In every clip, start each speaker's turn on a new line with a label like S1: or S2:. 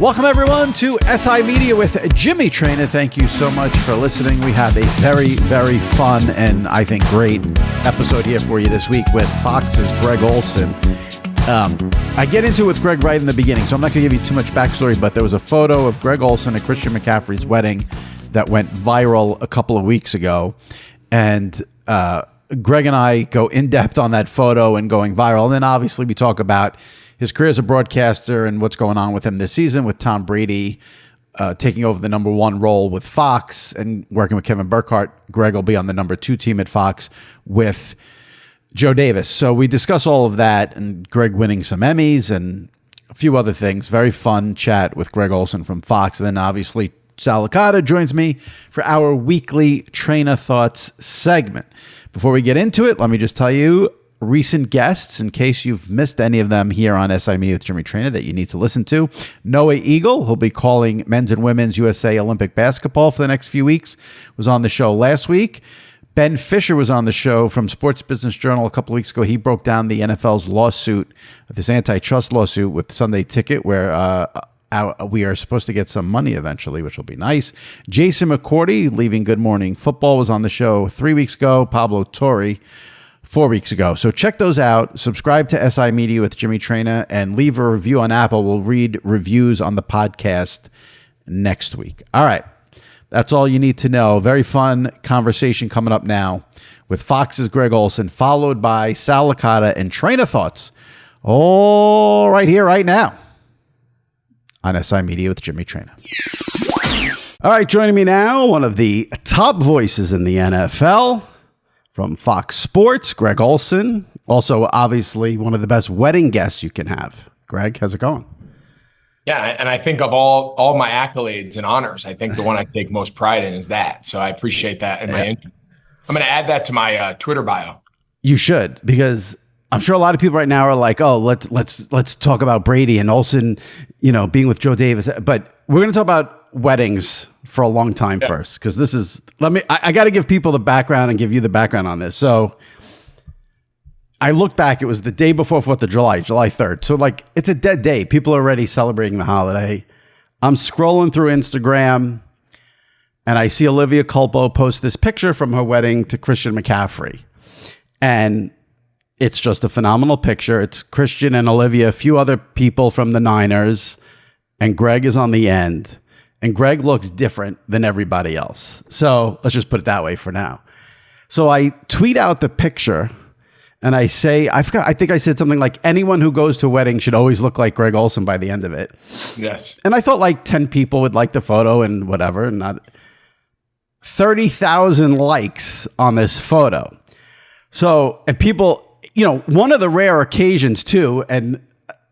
S1: Welcome, everyone, to SI Media with Jimmy Traina. Thank you so much for listening. We have a very, very fun and I think great episode here for you this week with Fox's Greg Olsen. I get into it with Greg right in the beginning, so I'm not going to give you too much backstory, but there was a photo of Greg Olsen at Christian McCaffrey's wedding that went viral a couple of weeks ago. And Greg and I go in depth on that photo and going viral. And then obviously we talk about his career as a broadcaster and what's going on with him this season with Tom Brady taking over the number one role with Fox and working with Kevin Burkhardt. Greg will be on the number two team at Fox with Joe Davis. So we discuss all of that and Greg winning some Emmys and a few other things. Very fun chat with Greg Olsen from Fox. And then obviously Sal Licata joins me for our weekly Traina Thoughts segment. Before we get into it, let me just tell you recent guests, in case you've missed any of them here on SI Media with Jimmy Traina that you need to listen to. Noah Eagle, who'll be calling men's and women's USA Olympic basketball for the next few weeks, was on the show last week. Ben Fisher was on the show from Sports Business Journal a couple of weeks ago. He broke down the NFL's lawsuit, this antitrust lawsuit with Sunday Ticket, where we are supposed to get some money eventually, which will be nice. Jason McCourty, leaving Good Morning Football, was on the show 3 weeks ago. Pablo Torre 4 weeks ago. So check those out. Subscribe to SI Media with Jimmy Traina and leave a review on Apple. We'll read reviews on the podcast next week. All right. That's all you need to know. Very fun conversation coming up now with Fox's Greg Olsen, followed by Sal Licata and Traina Thoughts. All right here, right now on SI Media with Jimmy Traina. All right, joining me now, one of the top voices in the NFL, from Fox Sports, Greg Olsen. Also, obviously, one of the best wedding guests you can have. Greg, how's it going?
S2: Yeah, and I think of all my accolades and honors, I think the one I take most pride in is that. So I appreciate that. And I'm going to add that to my Twitter bio.
S1: You should, because I'm sure a lot of people right now are like, "Oh, let's talk about Brady and Olsen, being with Joe Davis." But we're going to talk about weddings for a long time first, because this is, I got to give people the background and give you the background on this. So I look back, it was the day before 4th of July, July 3rd. So it's a dead day. People are already celebrating the holiday. I'm scrolling through Instagram and I see Olivia Culpo post this picture from her wedding to Christian McCaffrey. And it's just a phenomenal picture. It's Christian and Olivia, a few other people from the Niners, and Greg is on the end. And Greg looks different than everybody else. So let's just put it that way for now. So I tweet out the picture and I say, I think I said something like, anyone who goes to a wedding should always look like Greg Olsen by the end of it.
S2: Yes.
S1: And I thought 10 people would like the photo and whatever. And not 30,000 likes on this photo. So, and people, one of the rare occasions too, and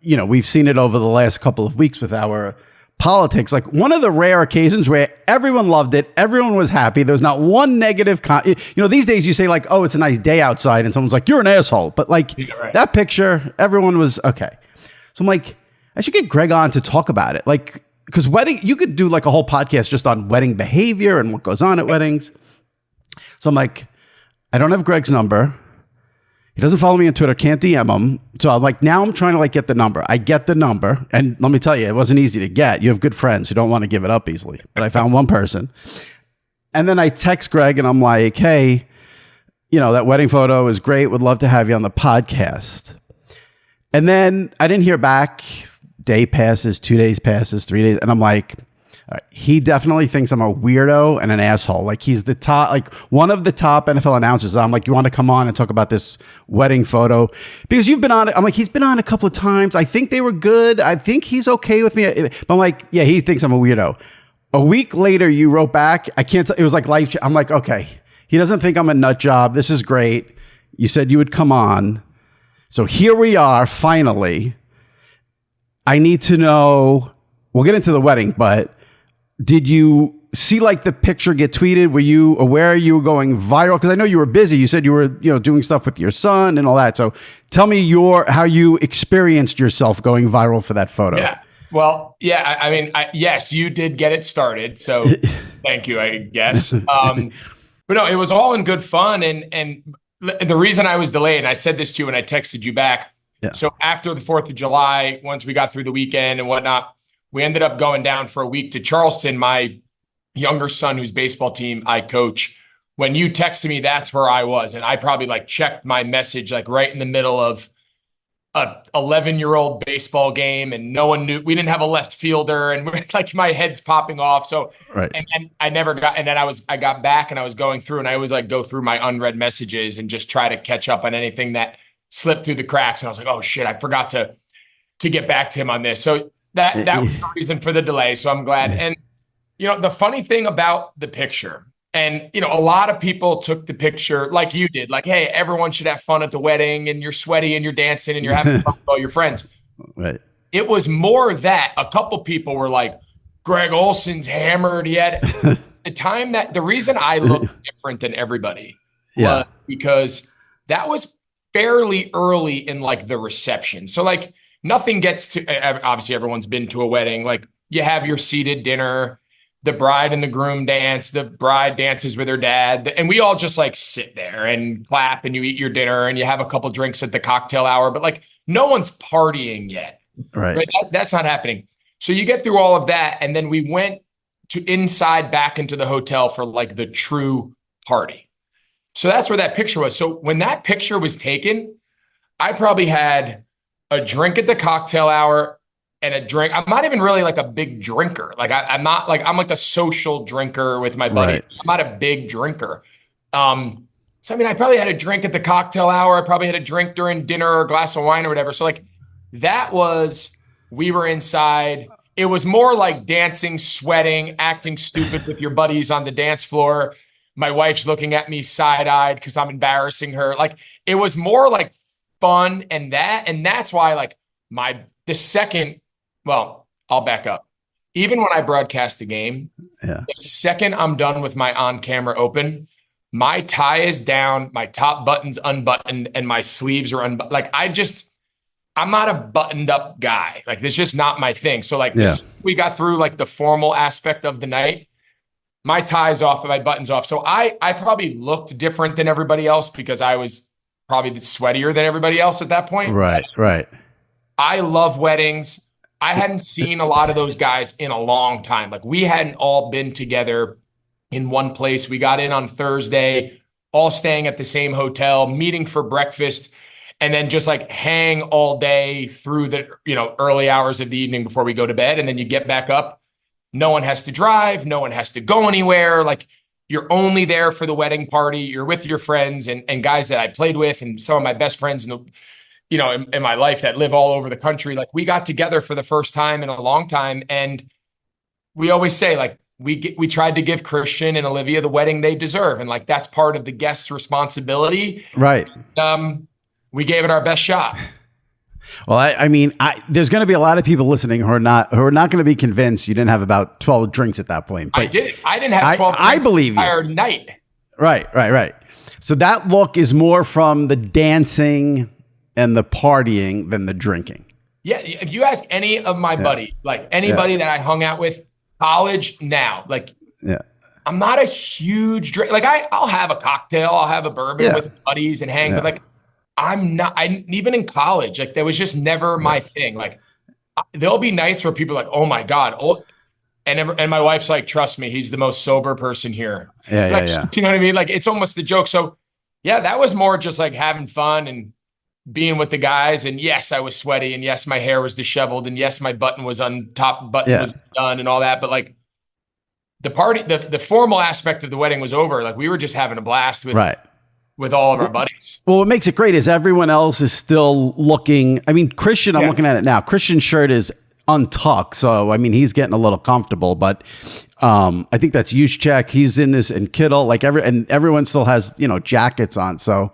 S1: we've seen it over the last couple of weeks with our politics, one of the rare occasions where everyone loved it, everyone was happy, there was not one negative these days you say oh, it's a nice day outside and someone's like, you're an asshole, but that picture, everyone was okay. So I'm like, I should get Greg on to talk about it, because wedding, you could do a whole podcast just on wedding behavior and what goes on at weddings. So I'm like, I don't have Greg's number. He doesn't follow me on Twitter, can't DM him. So I'm now I'm trying to get the number. I get the number. And let me tell you, it wasn't easy to get. You have good friends who don't want to give it up easily. But I found one person. And then I text Greg and I'm like, hey, that wedding photo is great. Would love to have you on the podcast. And then I didn't hear back. Day passes, 2 days passes, 3 days. And I'm like, all right, he definitely thinks I'm a weirdo and an asshole. He's the top, one of the top NFL announcers. I'm like, you want to come on and talk about this wedding photo? Because you've been on it. I'm like, he's been on a couple of times. I think they were good. I think he's okay with me. But I'm like, yeah, he thinks I'm a weirdo. A week later, you wrote back. I can't, it was life. I'm like, okay, he doesn't think I'm a nut job. This is great. You said you would come on. So here we are, finally. I need to know, we'll get into the wedding, but did you see the picture get tweeted? Were you aware you were going viral? Because I know you were busy. You said you were, doing stuff with your son and all that. So tell me how you experienced yourself going viral for that photo.
S2: Yeah. Well, yeah. I mean, yes, you did get it started. So thank you, I guess. But no, it was all in good fun. And the reason I was delayed, and I said this to you when I texted you back. Yeah. So after the 4th of July, once we got through the weekend and whatnot, we ended up going down for a week to Charleston. My younger son, whose baseball team I coach, when you texted me, that's where I was. And I probably like checked my message like right in the middle of a 11-year-old baseball game, and no one knew. We didn't have a left fielder, and we're like my head's popping off. So,
S1: Right.
S2: and I never got, and then I got back and I was going through, and I always like go through my unread messages and just try to catch up on anything that slipped through the cracks. And I was like, oh shit, I forgot to get back to him on this. So that was the reason for the delay. So I'm glad. And the funny thing about the picture, and, a lot of people took the picture like you did, like, hey, everyone should have fun at the wedding, and you're sweaty and you're dancing and you're having fun with all your friends.
S1: Right.
S2: It was more that a couple people were like, Greg Olsen's hammered. He had the reason I looked different than everybody was because that was fairly early in like the reception. So like nothing gets to, obviously everyone's been to a wedding. Like you have your seated dinner, the bride and the groom dance, the bride dances with her dad, and we all just like sit there and clap, and you eat your dinner and you have a couple drinks at the cocktail hour, but like no one's partying yet.
S1: Right.
S2: That's not happening. So you get through all of that, and then we went to inside back into the hotel for like the true party. So that's where that picture was. So when that picture was taken, I probably had a drink at the cocktail hour and a drink. I'm not even really like a big drinker. Like I'm not like, I'm like a social drinker with my buddy.
S1: Right.
S2: I'm not a big drinker. So I mean, I probably had a drink at the cocktail hour. I probably had a drink during dinner or a glass of wine or whatever. So like we were inside. It was more like dancing, sweating, acting stupid with your buddies on the dance floor. My wife's looking at me side-eyed because I'm embarrassing her. Like it was more like fun, and that's why like I'll back up. Even when I broadcast the game, the second I'm done with my on-camera open, my tie is down, my top button's unbuttoned, and my sleeves are unbuttoned. Like I'm not a buttoned up guy. Like it's just not my thing. So like we got through like the formal aspect of the night, my tie's off and my button's off. So I probably looked different than everybody else because I was probably sweatier than everybody else at that point.
S1: Right.
S2: I love weddings. I hadn't seen a lot of those guys in a long time. Like we hadn't all been together in one place. We got in on Thursday, all staying at the same hotel, meeting for breakfast, and then just like hang all day through the early hours of the evening before we go to bed. And then you get back up. No one has to drive. No one has to go anywhere. Like you're only there for the wedding party. You're with your friends and guys that I played with, and some of my best friends in my life that live all over the country. Like we got together for the first time in a long time. And we always say like, we tried to give Christian and Olivia the wedding they deserve. And like, that's part of the guest's responsibility.
S1: Right.
S2: We gave it our best shot.
S1: Well, I mean, there's going to be a lot of people listening who are not going to be convinced you didn't have about 12 drinks at that point. But
S2: I didn't have 12 drinks
S1: I believe
S2: the entire night.
S1: Right. So that look is more from the dancing and the partying than the drinking. Yeah.
S2: If you ask any of my buddies, like anybody that I hung out with, college now, like I'm not a huge drink. Like I'll have a cocktail, I'll have a bourbon with buddies and hang, but like even in college, like that was just never my thing. Like there'll be nights where people are like, oh my God. Oh, and my wife's like, trust me, he's the most sober person here. Yeah. You know what I mean? Like it's almost the joke. So yeah, that was more just like having fun and being with the guys. And yes, I was sweaty, and yes, my hair was disheveled, and yes, my button was was done and all that. But like the party, the formal aspect of the wedding was over. Like we were just having a blast with all of our buddies.
S1: Well, what makes it great is everyone else is still looking. I mean, Christian, I'm looking at it now. Christian's shirt is untucked. So, I mean, he's getting a little comfortable, but I think that's Juszczyk. He's in this, and Kittle, like everyone still has, jackets on. So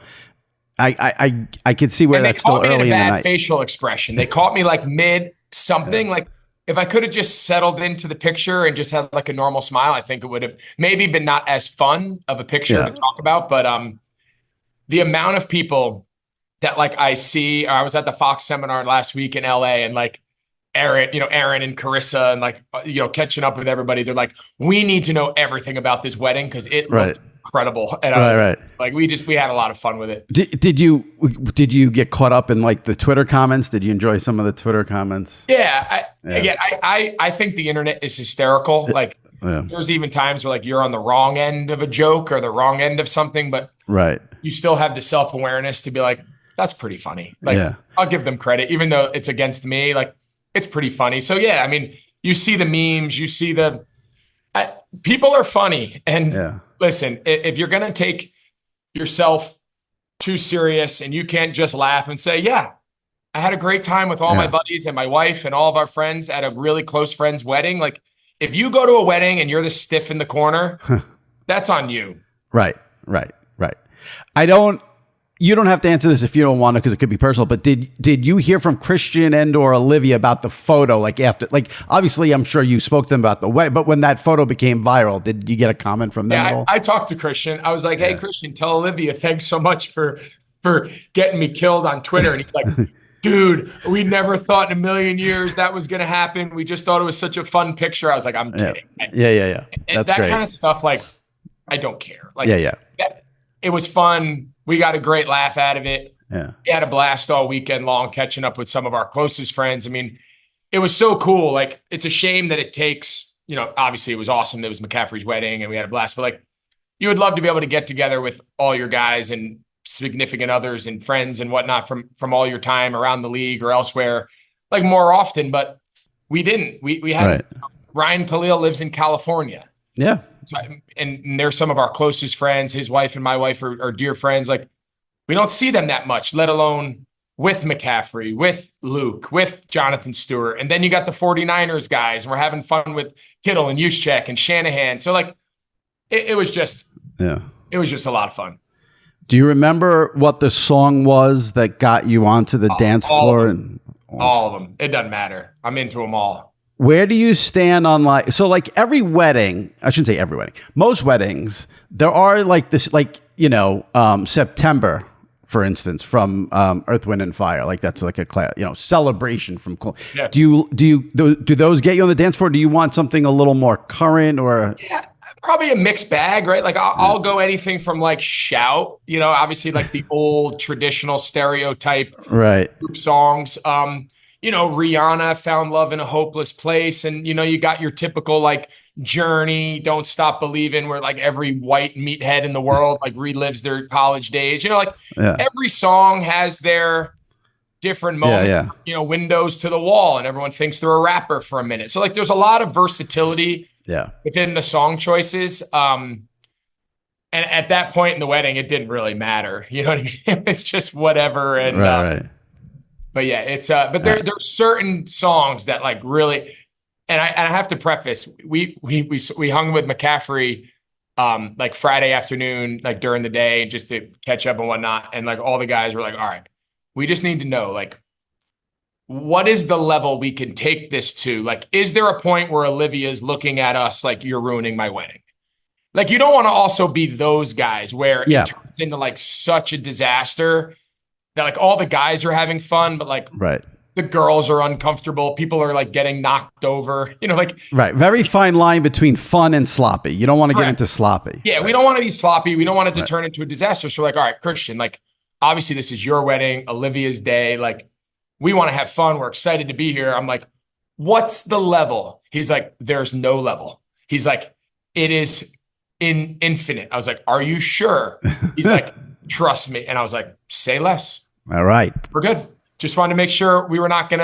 S1: I could see where that's still early in the night.
S2: Facial expression. They caught me like mid something. Like if I could have just settled into the picture and just had like a normal smile, I think it would have maybe been not as fun of a picture to talk about. But the amount of people that like I see, I was at the Fox seminar last week in LA, and like Aaron and Carissa and like, catching up with everybody. They're like, we need to know everything about this wedding because it looked incredible. And I was
S1: Right.
S2: like, we had a lot of fun with it.
S1: Did you get caught up in like the Twitter comments? Did you enjoy some of the Twitter comments?
S2: Yeah. Again, I think the internet is hysterical. Like there's even times where like you're on the wrong end of a joke or the wrong end of something, but you still have the self-awareness to be like, that's pretty funny. Like I'll give them credit, even though it's against me, like it's pretty funny. So yeah, I mean, you see the memes, you see people are funny. And listen, if you're going to take yourself too serious and you can't just laugh and say, yeah, I had a great time with all my buddies and my wife and all of our friends at a really close friend's wedding. Like if you go to a wedding and you're the stiff in the corner, that's on you. Right.
S1: You don't have to answer this if you don't want to, because it could be personal, but did you hear from Christian and or Olivia about the photo? Like after, like obviously I'm sure you spoke to them about the wedding, but when that photo became viral, did you get a comment from them at all?
S2: I talked to Christian. I was like, hey, Christian, tell Olivia, thanks so much for getting me killed on Twitter. And he's like, dude, we never thought in a million years that was going to happen. We just thought it was such a fun picture. I was like, I'm kidding.
S1: Yeah. That's
S2: that
S1: great.
S2: Kind of stuff, like, I don't care. Like, it was fun. We got a great laugh out of it.
S1: Yeah.
S2: We had a blast all weekend long, catching up with some of our closest friends. I mean, it was so cool. Like, it's a shame that it takes, obviously it was awesome. It was McCaffrey's wedding and we had a blast, but like, you would love to be able to get together with all your guys and significant others and friends and whatnot from all your time around the league or elsewhere, like more often, but we didn't. We had Ryan Khalil lives in California.
S1: Yeah.
S2: So, and they're some of our closest friends. His wife and my wife are dear friends. Like we don't see them that much, let alone with McCaffrey, with Luke, with Jonathan Stewart. And then you got the 49ers guys and we're having fun with Kittle and Juszczyk and Shanahan. So like it was just a lot of fun.
S1: Do you remember what the song was that got you onto the dance floor?
S2: All of them. It doesn't matter. I'm into them all.
S1: Where do you stand on like every wedding, I shouldn't say every wedding, most weddings, there are like this, like, September, for instance, from Earth, Wind and Fire. Like that's like a celebration from cool. Yeah. Do those get you on the dance floor? Do you want something a little more current or?
S2: Yeah, probably a mixed bag, right? Like I'll go anything from like Shout, obviously like the old traditional stereotype group songs. Rihanna, Found Love in a Hopeless Place. And, you got your typical like Journey, Don't Stop Believing, where like every white meathead in the world like relives their college days. Every song has their different moment, windows to the wall, and everyone thinks they're a rapper for a minute. So like there's a lot of versatility within the song choices. And at that point in the wedding, it didn't really matter. You know what I mean? It's just whatever. And but yeah, it's but there's certain songs that like really, and I have to preface, we hung with McCaffrey like Friday afternoon, like during the day, just to catch up and whatnot, and like all the guys were like, all right, we just need to know like what is the level we can take this to? Like, is there a point where Olivia's looking at us like you're ruining my wedding? Like, you don't want to also be those guys where it turns into like such a disaster that like all the guys are having fun, but like the girls are uncomfortable. People are like getting knocked over,
S1: Very fine line between fun and sloppy. You don't want to get into sloppy.
S2: Yeah. We don't want to be sloppy. We don't want it to turn into a disaster. So like, all right, Christian, like obviously this is your wedding, Olivia's day. Like we want to have fun. We're excited to be here. I'm like, what's the level? He's like, there's no level. He's like, it is infinite. I was like, are you sure? He's like, trust me. And I was like, say less.
S1: All right.
S2: We're good. Just wanted to make sure we were not going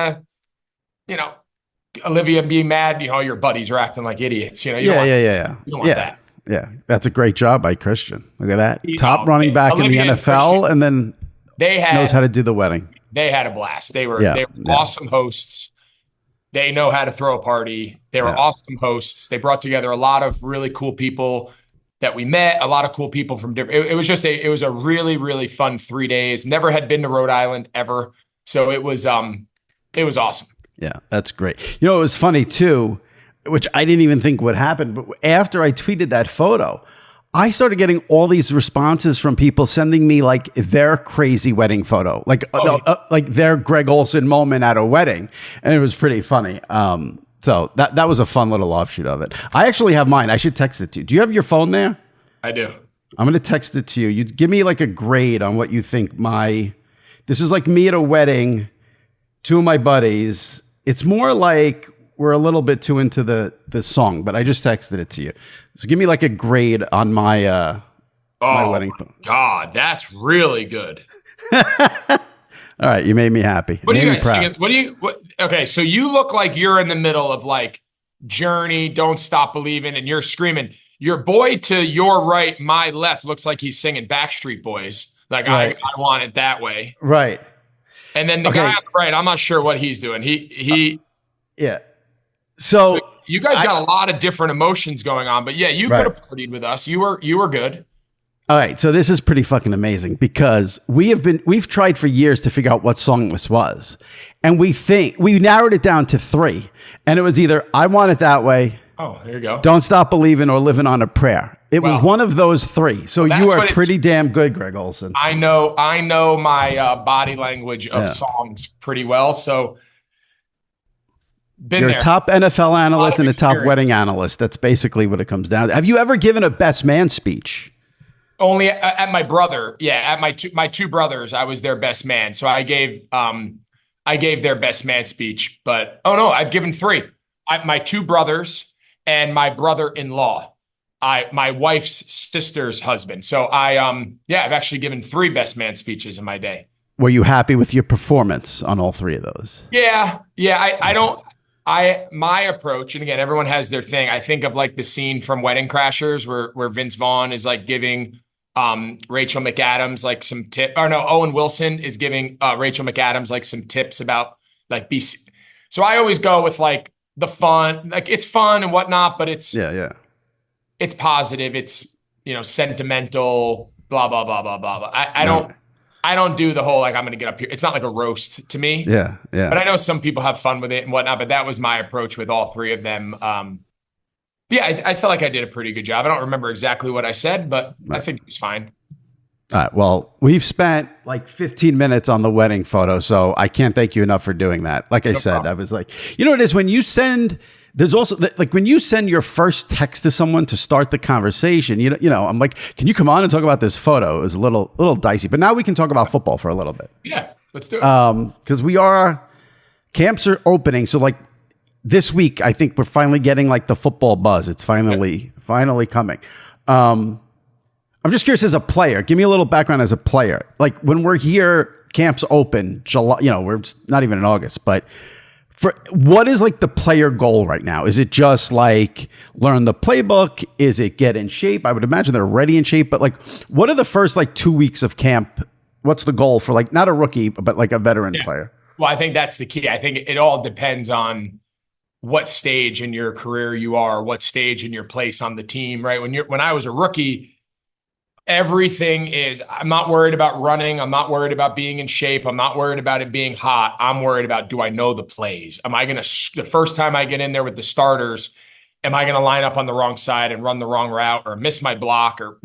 S2: to, Olivia being mad, your buddies are acting like idiots. You don't want that.
S1: Yeah. That's a great job by Christian. Look at that. Top running back Olivia in the NFL and then knows how to do the wedding.
S2: They had a blast. They were awesome hosts. They know how to throw a party. They were awesome hosts. They brought together a lot of really cool people that we met, a lot of cool people from different, it was a really, really fun 3 days. Never had been to Rhode Island ever. So it was awesome.
S1: Yeah, that's great. It was funny too, which I didn't even think would happen. But after I tweeted that photo, I started getting all these responses from people sending me like their crazy wedding photo, like their Greg Olsen moment at a wedding. And it was pretty funny. So that was a fun little offshoot of it. I actually have mine. I should text it to you. Do you have your phone there?
S2: I do.
S1: I'm going to text it to you. You give me like a grade on what you think this is like me at a wedding, two of my buddies. It's more like we're a little bit too into the song, but I just texted it to you. So give me like a grade on my wedding.
S2: God, that's really good.
S1: All right, you made me happy.
S2: What are you guys singing? Okay, so you look like you're in the middle of like Journey, Don't Stop Believing, and you're screaming. Your boy to your right, my left, looks like he's singing Backstreet Boys. Like, right. I want it that way.
S1: Right.
S2: And then the guy on the right, I'm not sure what he's doing.
S1: Yeah. So
S2: you guys got a lot of different emotions going on, but yeah, you could have partied with us. You were good.
S1: All right, so this is pretty fucking amazing because we've tried for years to figure out what song this was. And we narrowed it down to 3. And it was either I Want It That Way,
S2: oh, there you go,
S1: Don't Stop Believing, or Living on a Prayer. It was one of those 3. So you are pretty damn good, Greg Olsen.
S2: I know my body language of songs pretty well. So
S1: you're a top NFL analyst and a top wedding analyst. That's basically what it comes down to. Have you ever given a best man speech?
S2: Only at my brother. Yeah, at my two brothers, I was their best man. So I gave their best man speech. But oh no, I've given 3. My 2 brothers and my brother-in-law. My wife's sister's husband. So I've actually given 3 best man speeches in my day.
S1: Were you happy with your performance on all 3 of those?
S2: Yeah. My approach, and again, everyone has their thing. I think of like the scene from Wedding Crashers where Vince Vaughn is like giving Rachel McAdams like some tip, or no, Owen Wilson is giving Rachel McAdams like some tips about like BC. So I always go with like the fun, like it's fun and whatnot, but it's it's positive, it's sentimental, blah blah blah blah blah. I don't do the whole like I'm going to get up here. It's not like a roast to me.
S1: Yeah.
S2: But I know some people have fun with it and whatnot. But that was my approach with all 3 of them. I felt like I did a pretty good job. I don't remember exactly what I said, but I think it was fine.
S1: All right. Well, we've spent like 15 minutes on the wedding photo, so I can't thank you enough for doing that. Like I said, I was like, what it is when you send. There's also like when you send your first text to someone to start the conversation, I'm like, can you come on and talk about this photo? It was a little dicey, but now we can talk about football for a little bit.
S2: Yeah, let's do it.
S1: Because camps are opening. So like this week, I think we're finally getting like the football buzz. It's finally coming. I'm just curious as a player, give me a little background as a player. Like when we're here, camps open July, we're not even in August, but for what is like the player goal right now? Is it just like learn the playbook? Is it get in shape? I would imagine they're already in shape, but like what are the first like 2 weeks of camp? What's the goal for like not a rookie, but like a veteran player?
S2: Well, I think that's the key. I think it all depends on what stage in your career you are, what stage in your place on the team, right? When I was a rookie, everything is, I'm not worried about running. I'm not worried about being in shape. I'm not worried about it being hot. I'm worried about, do I know the plays? The first time I get in there with the starters, am I going to line up on the wrong side and run the wrong route or miss my block or,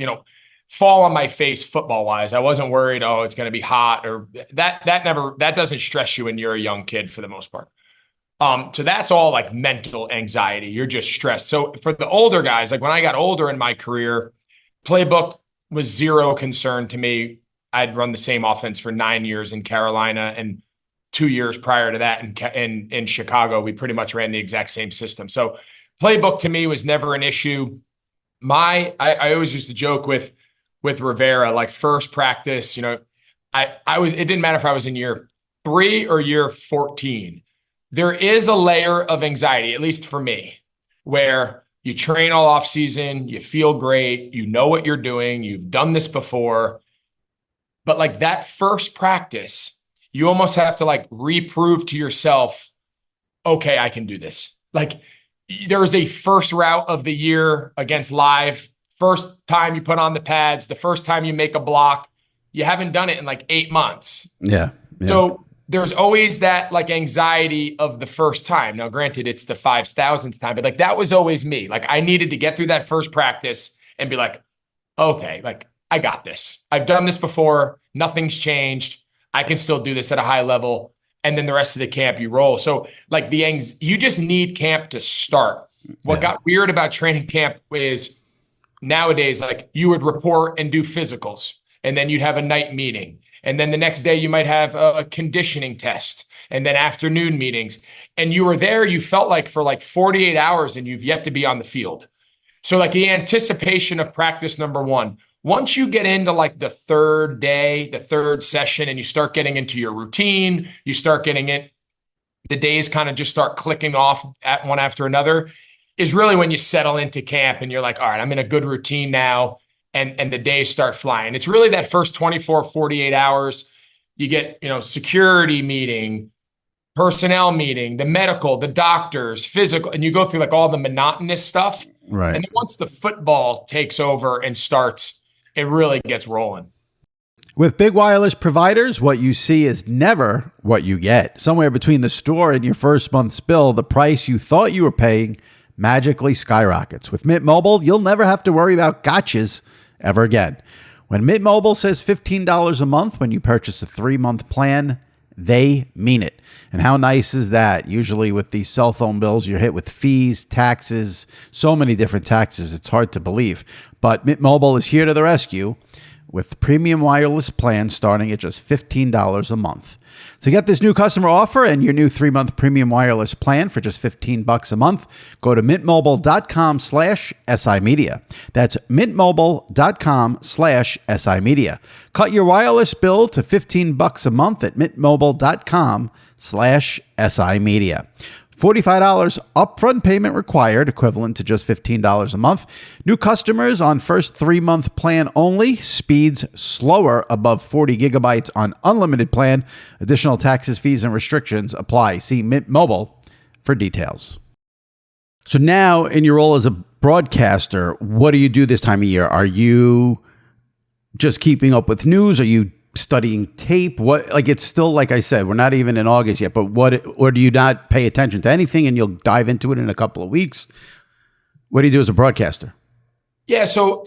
S2: fall on my face football wise? I wasn't worried, it's going to be hot or that doesn't stress you when you're a young kid for the most part. So that's all like mental anxiety. You're just stressed. So for the older guys, like when I got older in my career, playbook was zero concern to me. I'd run the same offense for 9 years in Carolina, and 2 years prior to that in Chicago, we pretty much ran the exact same system. So playbook to me was never an issue. I always used to joke with Rivera, like first practice, it didn't matter if I was in year 3 or year 14. There is a layer of anxiety, at least for me, where you train all off season, you feel great, you know what you're doing, you've done this before. But like that first practice, you almost have to like reprove to yourself, okay, I can do this. Like there is a first route of the year against live, first time you put on the pads, the first time you make a block, you haven't done it in like 8 months.
S1: Yeah.
S2: So there's always that like anxiety of the first time. Now, granted, it's the 5,000th time, but like that was always me. Like I needed to get through that first practice and be like, okay, like I got this. I've done this before. Nothing's changed. I can still do this at a high level. And then the rest of the camp you roll. So like you just need camp to start. What got weird about training camp is nowadays, like you would report and do physicals, and then you'd have a night meeting. And then the next day you might have a conditioning test and then afternoon meetings. And you were there, you felt like for like 48 hours and you've yet to be on the field. So like the anticipation of practice number one, once you get into like the third day, the third session, and you start getting into your routine, you start getting it, the days kind of just start clicking off at one after another, is really when you settle into camp and you're like, all right, I'm in a good routine now. And the days start flying. It's really that first 24, 48 hours. You get, security meeting, personnel meeting, the medical, the doctors, physical, and you go through like all the monotonous stuff.
S1: Right.
S2: And then once the football takes over and starts, it really gets rolling.
S1: With big wireless providers, what you see is never what you get. Somewhere between the store and your first month's bill, the price you thought you were paying magically skyrockets. With Mint Mobile, you'll never have to worry about gotchas ever again. When Mint Mobile says $15 a month when you purchase a 3-month plan, they mean it. And how nice is that? Usually with these cell phone bills, you're hit with fees, taxes, so many different taxes. It's hard to believe. But Mint Mobile is here to the rescue with premium wireless plans starting at just $15 a month. To get this new customer offer and your new 3-month premium wireless plan for just $15 a month, go to mintmobile.com/SImedia. That's mintmobile.com/SImedia. Cut your wireless bill to $15 a month at mintmobile.com/SImedia. $45 upfront payment required, equivalent to just $15 a month. New customers on first 3-month plan only. Speeds slower above 40 gigabytes on unlimited plan. Additional taxes, fees, and restrictions apply. See Mint Mobile for details. So now, in your role as a broadcaster, what do you do this time of year? Are you just keeping up with news? Are you studying tape? What, like, it's still, like I said, we're not even in August yet, but or do you not pay attention to anything and you'll dive into it in a couple of weeks? What do you do as a broadcaster?
S2: Yeah, so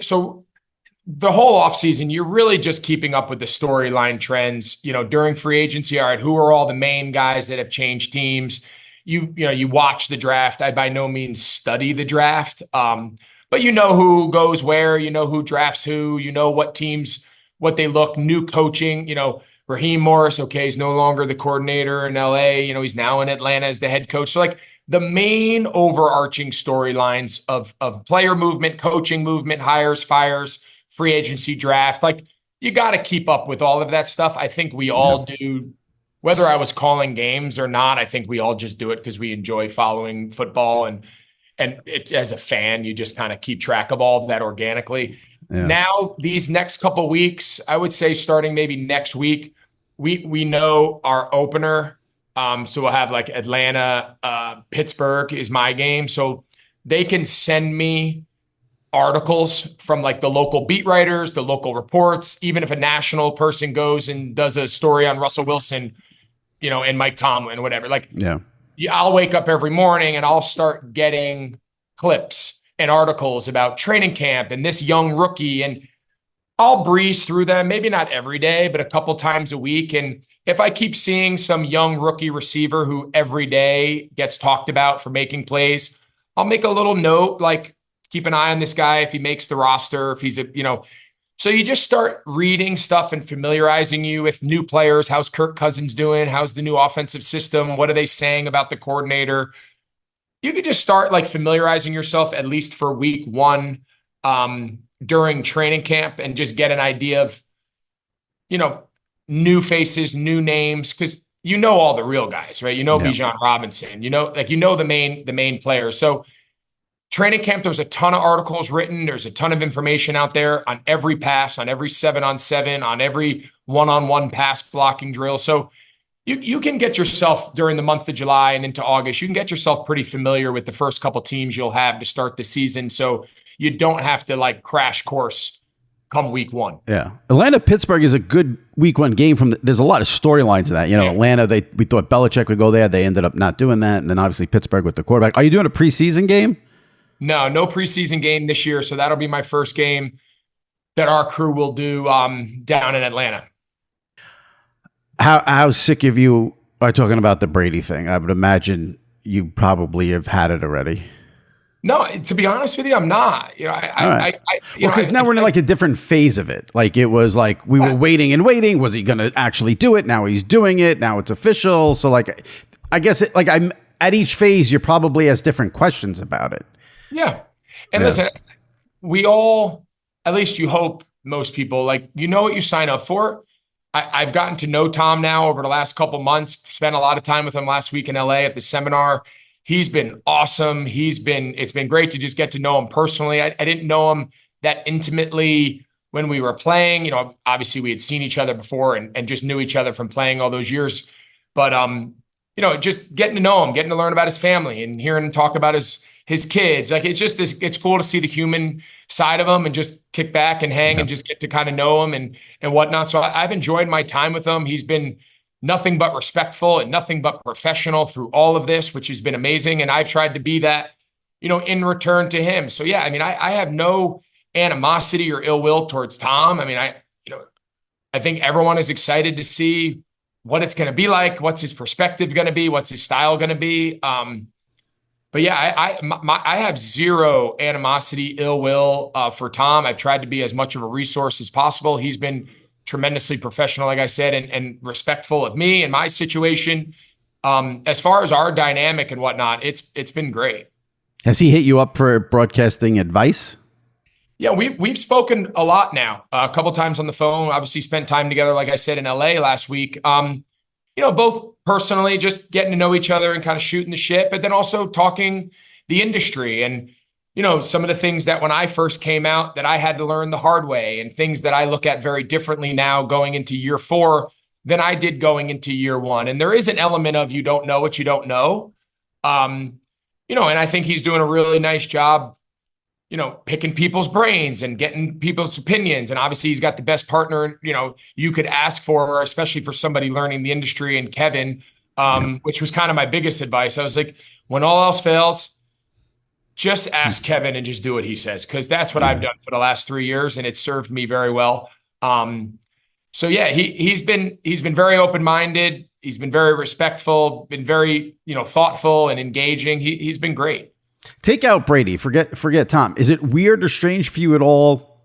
S2: the whole offseason, you're really just keeping up with the storyline trends. During free agency, all right, who are all the main guys that have changed teams? You watch the draft. I by no means study the draft, but who goes where, who drafts who, what teams, what they look, new coaching, Raheem Morris, okay, he's no longer the coordinator in LA, he's now in Atlanta as the head coach. So like the main overarching storylines of player movement, coaching movement, hires, fires, free agency draft, like you got to keep up with all of that stuff. I think we all do, whether I was calling games or not. I think we all just do it because we enjoy following football, and as a fan, you just kind of keep track of all of that organically. Yeah. Now, these next couple of weeks, I would say starting maybe next week, we know our opener. So we'll have like Atlanta, Pittsburgh is my game. So they can send me articles from like the local beat writers, the local reports, even if a national person goes and does a story on Russell Wilson, and Mike Tomlin, whatever. Like, yeah, I'll wake up every morning and I'll start getting clips and articles about training camp and this young rookie. And I'll breeze through them, maybe not every day, but a couple times a week. And if I keep seeing some young rookie receiver who every day gets talked about for making plays, I'll make a little note, like keep an eye on this guy if he makes the roster, if he's so you just start reading stuff and familiarizing you with new players. How's Kirk Cousins doing? How's the new offensive system? What are they saying about the coordinator? You could just start like familiarizing yourself at least for week one during training camp and just get an idea of, new faces, new names, because all the real guys, right? Bijan Robinson, the main players. So training camp, there's a ton of articles written. There's a ton of information out there on every pass, on every 7-on-7, on every one-on-one pass blocking drill. So you can get yourself during the month of July and into August, you can get yourself pretty familiar with the first couple teams you'll have to start the season. So you don't have to like crash course come week one.
S1: Yeah. Atlanta-Pittsburgh is a good week one game there's a lot of storylines in that. Atlanta, we thought Belichick would go there. They ended up not doing that. And then obviously Pittsburgh with the quarterback. Are you doing a preseason game?
S2: No preseason game this year. So that'll be my first game that our crew will do down in Atlanta.
S1: How sick of you are talking about the Brady thing? I would imagine you probably have had it already.
S2: No, to be honest with you, I'm not.
S1: All right. Well, because now we're in like a different phase of it. Like it was like we were waiting and waiting. Was he going to actually do it? Now he's doing it. Now it's official. So like, I guess I'm at each phase. You're probably has different questions about it.
S2: Yeah. And listen, we all, at least you hope most people, like, you know what you sign up for. I've gotten to know Tom now over the last couple months, spent a lot of time with him last week in LA at the seminar. He's been awesome. It's been great to just get to know him personally. I didn't know him that intimately when we were playing. Obviously we had seen each other before and just knew each other from playing all those years. But, just getting to know him, getting to learn about his family and hearing him talk about his kids. Like, it's cool to see the human side of him and just kick back and hang and just get to kind of know him and whatnot. So I've enjoyed my time with him. He's been nothing but respectful and nothing but professional through all of this, which has been amazing. And I've tried to be that, in return to him. So yeah, I mean, I have no animosity or ill will towards Tom. I mean, I think everyone is excited to see what it's going to be like, what's his perspective going to be, what's his style going to be. But yeah, I have zero animosity, ill will for Tom. I've tried to be as much of a resource as possible. He's been tremendously professional, like I said, and respectful of me and my situation. As far as our dynamic and whatnot, it's been great.
S1: Has he hit you up for broadcasting advice?
S2: Yeah, we've spoken a lot now, a couple times on the phone. Obviously, spent time together, like I said, in LA last week. Both personally, just getting to know each other and kind of shooting the shit, but then also talking the industry and, some of the things that when I first came out that I had to learn the hard way and things that I look at very differently now going into year 4 than I did going into year 1. And there is an element of you don't know what you don't know. And I think he's doing a really nice job picking people's brains and getting people's opinions. And obviously he's got the best partner, you could ask for, especially for somebody learning the industry, and Kevin, which was kind of my biggest advice. I was like, when all else fails, just ask Kevin and just do what he says. Cause that's what I've done for the last 3 years and it's served me very well. So yeah, he's been very open-minded. He's been very respectful, been very, thoughtful and engaging. He's been great.
S1: Take out Brady. Forget Tom. Is it weird or strange for you at all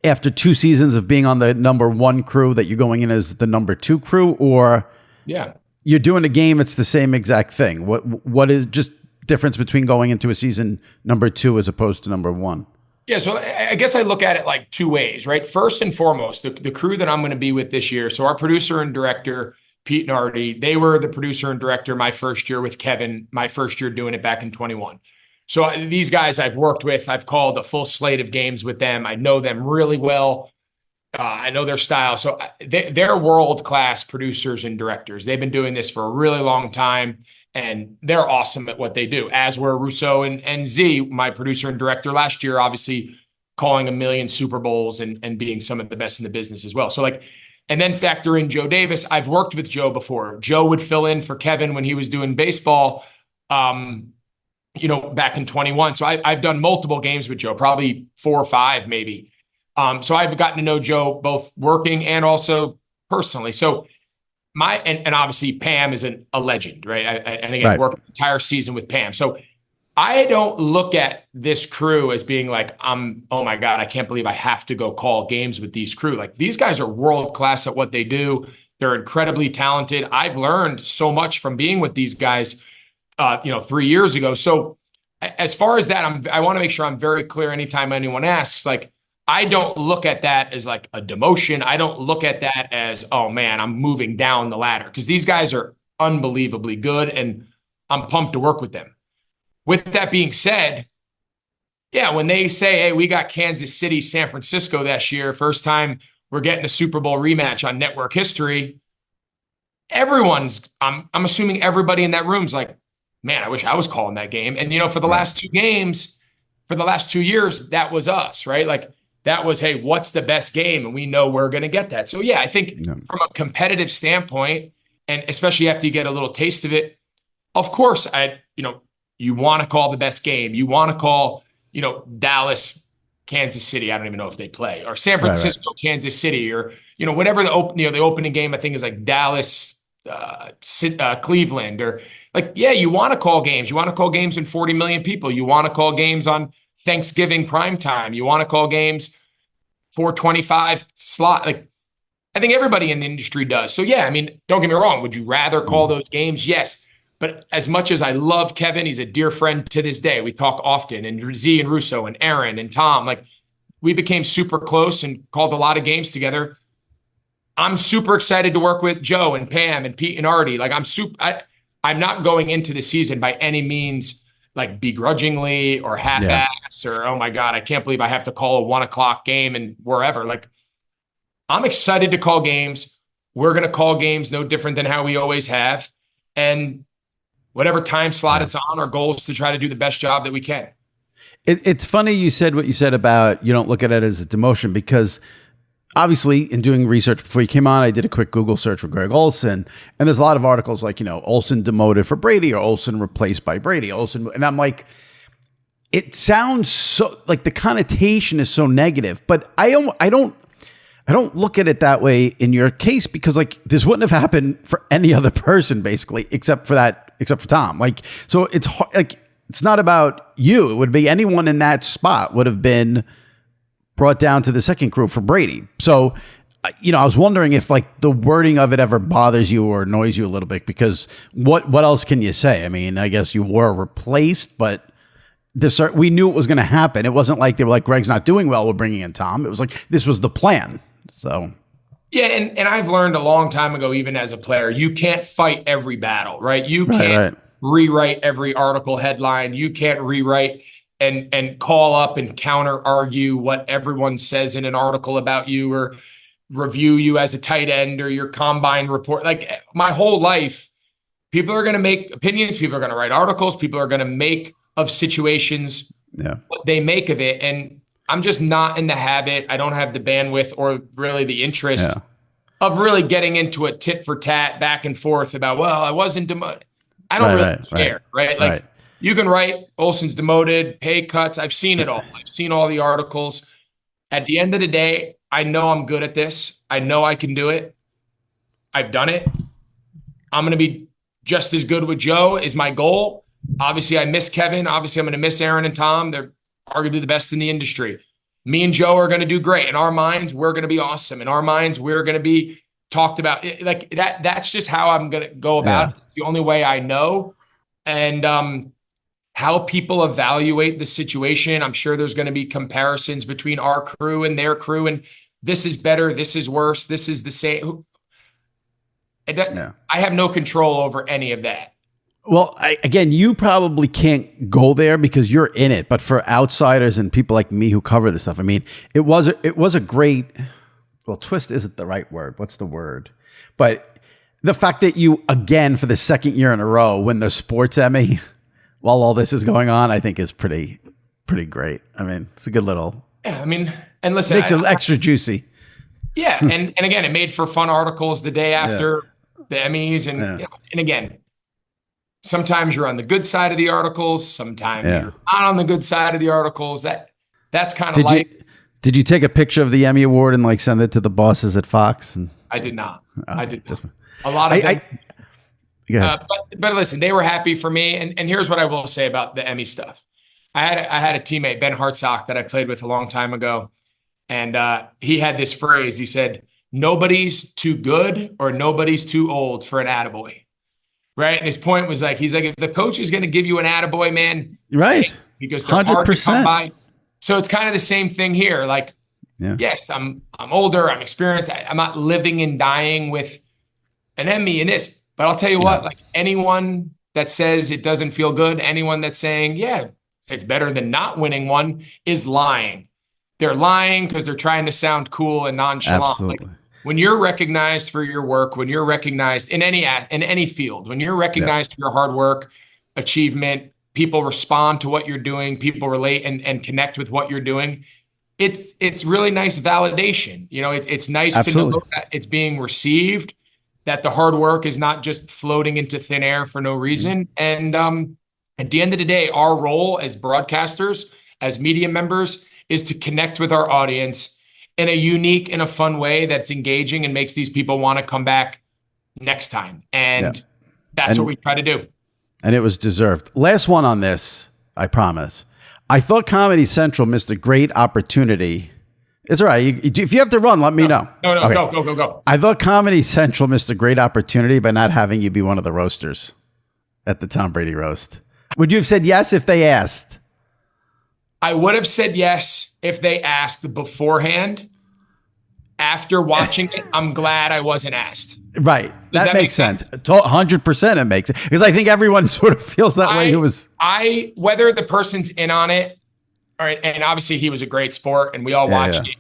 S1: after 2 seasons of being on the number 1 crew that you're going in as the number 2 crew, or you're doing a game? It's the same exact thing. What is just difference between going into a season number 2 as opposed to number 1?
S2: Yeah, so I guess I look at it like 2 ways, right? First and foremost, the crew that I'm going to be with this year. So our producer and director, Pete and Artie, they were the producer and director my first year with Kevin, my first year doing it back in 21. So these guys I've worked with, I've called a full slate of games with them. I know them really well. I know their style. So they're world-class producers and directors. They've been doing this for a really long time, and they're awesome at what they do, as were Russo and Z, my producer and director last year, obviously calling a million Super Bowls and being some of the best in the business as well. So and then factor in Joe Davis. I've worked with Joe before. Joe would fill in for Kevin when he was doing baseball, back in 21. So I've done multiple games with Joe, probably 4 or 5 maybe. So I've gotten to know Joe both working and also personally. So and obviously Pam is a legend, right? And again, worked the entire season with Pam. So I don't look at this crew as being like, oh my God, I can't believe I have to go call games with these crew. Like, these guys are world-class at what they do. They're incredibly talented. I've learned so much from being with these guys, 3 years ago. So as far as that, I want to make sure I'm very clear anytime anyone asks, like, I don't look at that as like a demotion. I don't look at that as, oh man, I'm moving down the ladder, because these guys are unbelievably good and I'm pumped to work with them. With that being said, yeah, when they say, hey, we got Kansas City, San Francisco this year, first time we're getting a Super Bowl rematch on network history, I'm assuming everybody in that room's like, man, I wish I was calling that game. And, for the last 2 games, for the last 2 years, that was us, right? Like, that was, hey, what's the best game? And we know we're going to get that. So yeah, I think from a competitive standpoint, and especially after you get a little taste of it, of course, you want to call the best game. You want to call, Dallas, Kansas City. I don't even know if they play, or San Francisco, Kansas City, or, whatever the opening game, I think, is like Dallas, Cleveland, or like, yeah, you want to call games. You want to call games in 40 million people. You want to call games on Thanksgiving prime time. You want to call games 425 slot. Like, I think everybody in the industry does. So yeah, I mean, don't get me wrong. Would you rather call those games? Yes. But as much as I love Kevin, he's a dear friend to this day. We talk often, and Z and Russo and Aaron and Tom, like we became super close and called a lot of games together. I'm super excited to work with Joe and Pam and Pete and Artie. Like I'm not going into the season by any means like begrudgingly or half-ass or, oh my God, I can't believe I have to call a 1:00 game and wherever. Like, I'm excited to call games. We're going to call games no different than how we always have. And whatever time slot it's on, our goal is to try to do the best job that we can.
S1: It's funny you said what you said about you don't look at it as a demotion, because obviously in doing research before you came on, I did a quick Google search for Greg Olsen, and there's a lot of articles like, Olsen demoted for Brady or Olsen replaced by Brady. And I'm like, it sounds so like the connotation is so negative, but I don't look at it that way in your case, because like this wouldn't have happened for any other person basically, except for Tom. Like, so it's like, it's not about you. It would be anyone in that spot would have been brought down to the second crew for Brady. So, I was wondering if like the wording of it ever bothers you or annoys you a little bit, because what else can you say? I mean, I guess you were replaced, but we knew it was going to happen. It wasn't like they were like, Greg's not doing well, we're bringing in Tom. It was like, this was the plan. So,
S2: yeah, and I've learned a long time ago, even as a player, you can't fight every battle, right? You can't rewrite every article headline. You can't rewrite and call up and counter argue what everyone says in an article about you, or review you as a tight end or your combine report. Like my whole life, people are going to make opinions. People are going to write articles. People are going to make of situations what they make of it. And I'm just not in the habit. I don't have the bandwidth or really the interest of really getting into a tit for tat back and forth about, well, I wasn't demoted. I don't really care, right? Like you can write Olsen's demoted, pay cuts. I've seen it all. I've seen all the articles. At the end of the day, I know I'm good at this. I know I can do it. I've done it. I'm going to be just as good with Joe is my goal. Obviously, I miss Kevin. Obviously, I'm going to miss Aaron and Tom. They're arguably the best in the industry. Me and Joe are going to do great. In our minds, we're going to be awesome. In our minds, we're going to be talked about. Like that. That's just how I'm going to go about it. It's the only way I know. And how people evaluate the situation, I'm sure there's going to be comparisons between our crew and their crew. And this is better. This is worse. This is the same. I have no control over any of that.
S1: Well, again, you probably can't go there because you're in it. But for outsiders and people like me who cover this stuff, I mean, it was a great. Well, twist isn't the right word. What's the word? But the fact that you, again, for the second year in a row, win the Sports Emmy while all this is going on, I think is pretty great. I mean, it's a good little.
S2: Yeah, I mean, and listen,
S1: makes it extra juicy.
S2: Yeah, and again, it made for fun articles the day after the Emmys, and and again. Sometimes you're on the good side of the articles. Sometimes you're not on the good side of the articles. That's kind of like.
S1: Did you take a picture of the Emmy Award and like send it to the bosses at Fox?
S2: I did not. I did not. A lot of them. But listen, they were happy for me. And here's what I will say about the Emmy stuff. I had a teammate, Ben Hartsock, that I played with a long time ago, and he had this phrase. He said, "Nobody's too good or nobody's too old for an attaboy." Right. And his point was like, he's like, if the coach is going to give you an attaboy, man,
S1: right.
S2: Because they're 100%. Hard to come by. So it's kind of the same thing here. Like, yes, I'm older, I'm experienced. I'm not living and dying with an Emmy in this. But I'll tell you what, like anyone that says it doesn't feel good, anyone that's saying, yeah, it's better than not winning one is lying. They're lying because they're trying to sound cool and nonchalant.
S1: Absolutely.
S2: Like, when you're recognized for your work, when you're recognized in any field, when you're recognized for your hard work, achievement, people respond to what you're doing, people relate and connect with what you're doing. It's really nice validation. It's nice to know that it's being received, that the hard work is not just floating into thin air for no reason. And at the end of the day, our role as broadcasters, as media members, is to connect with our audience in a unique and a fun way that's engaging and makes these people want to come back next time. And that's what we try to do.
S1: And it was deserved. Last one on this, I promise. I thought Comedy Central missed a great opportunity. It's all right. If you have to run, let me know.
S2: No,
S1: Okay.
S2: Go.
S1: I thought Comedy Central missed a great opportunity by not having you be one of the roasters at the Tom Brady roast. Would you have said yes if they asked?
S2: I would have said yes if they asked beforehand. After watching it, I'm glad I wasn't asked.
S1: Right.
S2: Does
S1: that makes sense. 100% it makes sense. Because I think everyone sort of feels that way.
S2: Whether the person's in on it, all right, and obviously he was a great sport and we all watched it.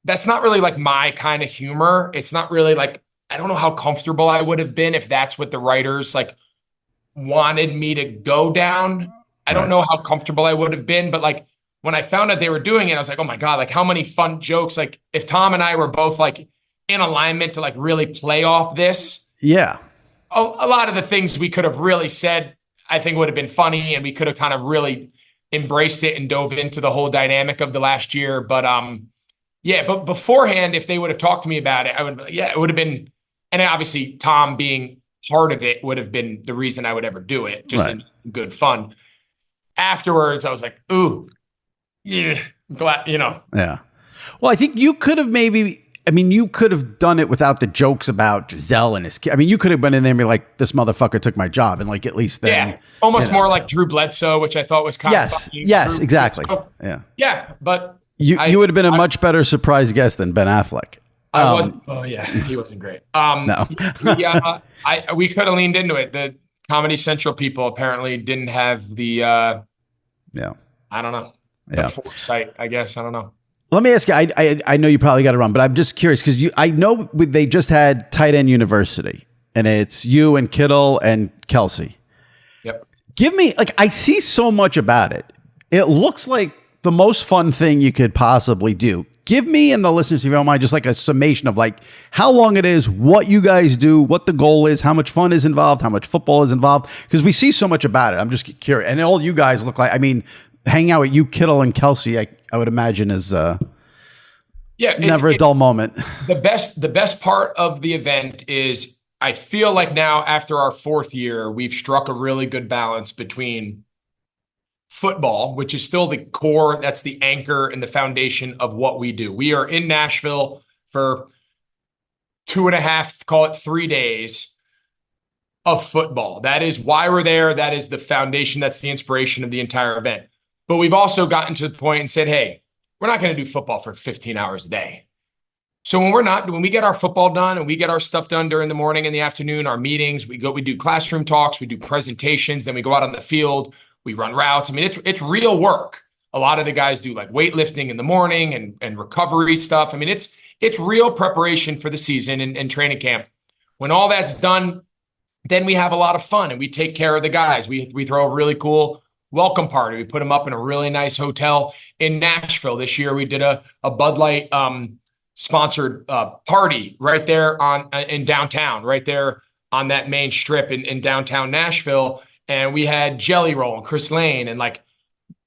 S2: That's not really like my kind of humor. It's not really like, I don't know how comfortable I would have been if that's what the writers like wanted me to go down. I don't know how comfortable I would have been, but like when I found out they were doing it, I was like, oh my God, like how many fun jokes. Like if Tom and I were both like in alignment to like really play off this.
S1: Yeah.
S2: A lot of the things we could have really said, I think would have been funny and we could have kind of really embraced it and dove into the whole dynamic of the last year. But but beforehand, if they would have talked to me about it, I would, it would have been, and obviously Tom being part of it would have been the reason I would ever do it, just in good fun. Afterwards, I was like, ooh, yeah, I'm glad,
S1: Yeah. Well, I think you could have you could have done it without the jokes about Giselle and his kid. I mean, you could have been in there and be like, this motherfucker took my job. And like, at least then.
S2: Yeah. Almost more like Drew Bledsoe, which I thought was kind of funny.
S1: Yes, exactly. Yeah.
S2: Yeah. But
S1: you would have been a much better surprise guest than Ben Affleck.
S2: He wasn't great. No. We could have leaned into it. The Comedy Central people apparently didn't have the, I don't know, the foresight, I guess. I don't know.
S1: Let me ask you, I know you probably got to run, but I'm just curious because I know they just had Tight End University and it's you and Kittle and Kelsey.
S2: Yep.
S1: Give me, like, I see so much about it. It looks like the most fun thing you could possibly do. Give me and the listeners, if you don't mind, just like a summation of like how long it is, what you guys do, what the goal is, how much fun is involved, how much football is involved. Because we see so much about it. I'm just curious. And all you guys look like, hanging out with you, Kittle and Kelsey, I would imagine is never a dull moment.
S2: The best part of the event is I feel like now after our fourth year, we've struck a really good balance between football, which is still the core, that's the anchor and the foundation of what we do. We are in Nashville for 2.5, call it 3 days of football. That is why we're there. That is the foundation. That's the inspiration of the entire event. But we've also gotten to the point and said, hey, we're not going to do football for 15 hours a day. So when we get our football done and we get our stuff done during the morning and the afternoon, our meetings, we do classroom talks, we do presentations, then we go out on the field, we run routes. It's real work. A lot of the guys do like weightlifting in the morning and recovery stuff. It's real preparation for the season and training camp. When all that's done, then we have a lot of fun and we take care of the guys. We throw a really cool welcome party. We put them up in a really nice hotel in Nashville. This year we did a Bud Light sponsored party right there in downtown, right there on that main strip in downtown Nashville. And we had Jelly Roll and Chris Lane and like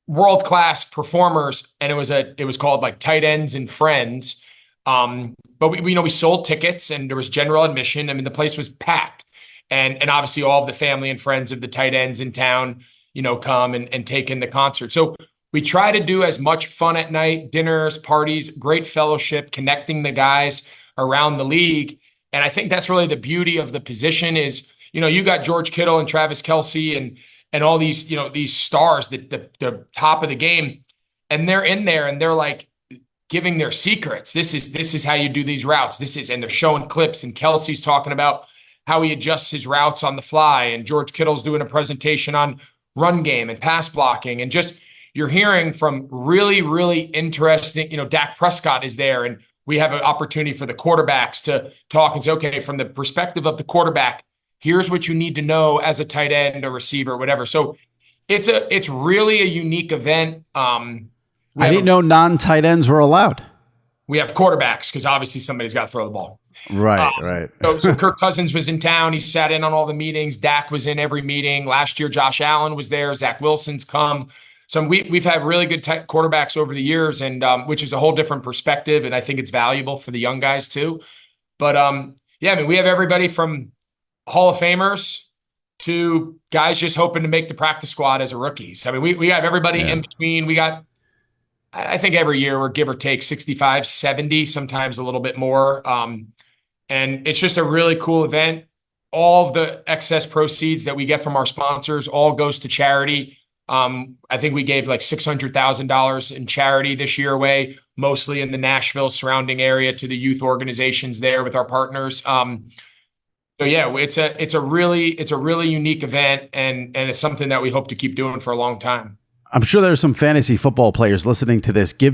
S2: world-class performers. And it was called like Tight Ends and Friends. But we sold tickets and there was general admission. The place was packed. And obviously all of the family and friends of the tight ends in town, come and take in the concert. So we try to do as much fun at night, dinners, parties, great fellowship, connecting the guys around the league. And I think that's really the beauty of the position is, you got George Kittle and Travis Kelce and all these, these stars that the top of the game, and they're in there and they're like giving their secrets. This is how you do these routes. And they're showing clips and Kelsey's talking about how he adjusts his routes on the fly. And George Kittle's doing a presentation on run game and pass blocking. And just, you're hearing from really, really interesting, Dak Prescott is there. And we have an opportunity for the quarterbacks to talk and say, okay, from the perspective of the quarterback, here's what you need to know as a tight end, a receiver, whatever. So it's really a unique event.
S1: I didn't know non-tight ends were allowed.
S2: We have quarterbacks because obviously somebody's got to throw the ball.
S1: Right.
S2: So Kirk Cousins was in town. He sat in on all the meetings. Dak was in every meeting. Last year, Josh Allen was there. Zach Wilson's come. So we've had really good quarterbacks over the years, and which is a whole different perspective, and I think it's valuable for the young guys too. But we have everybody from Hall of Famers to guys just hoping to make the practice squad as a rookies. I mean, we have everybody in between. We got, I think every year we're give or take 65, 70, sometimes a little bit more. And it's just a really cool event. All of the excess proceeds that we get from our sponsors all goes to charity. I think we gave like $600,000 in charity this year away, mostly in the Nashville surrounding area to the youth organizations there with our partners. So yeah, it's a really unique event, and it's something that we hope to keep doing for a long time.
S1: I'm sure there's some fantasy football players listening to this. Give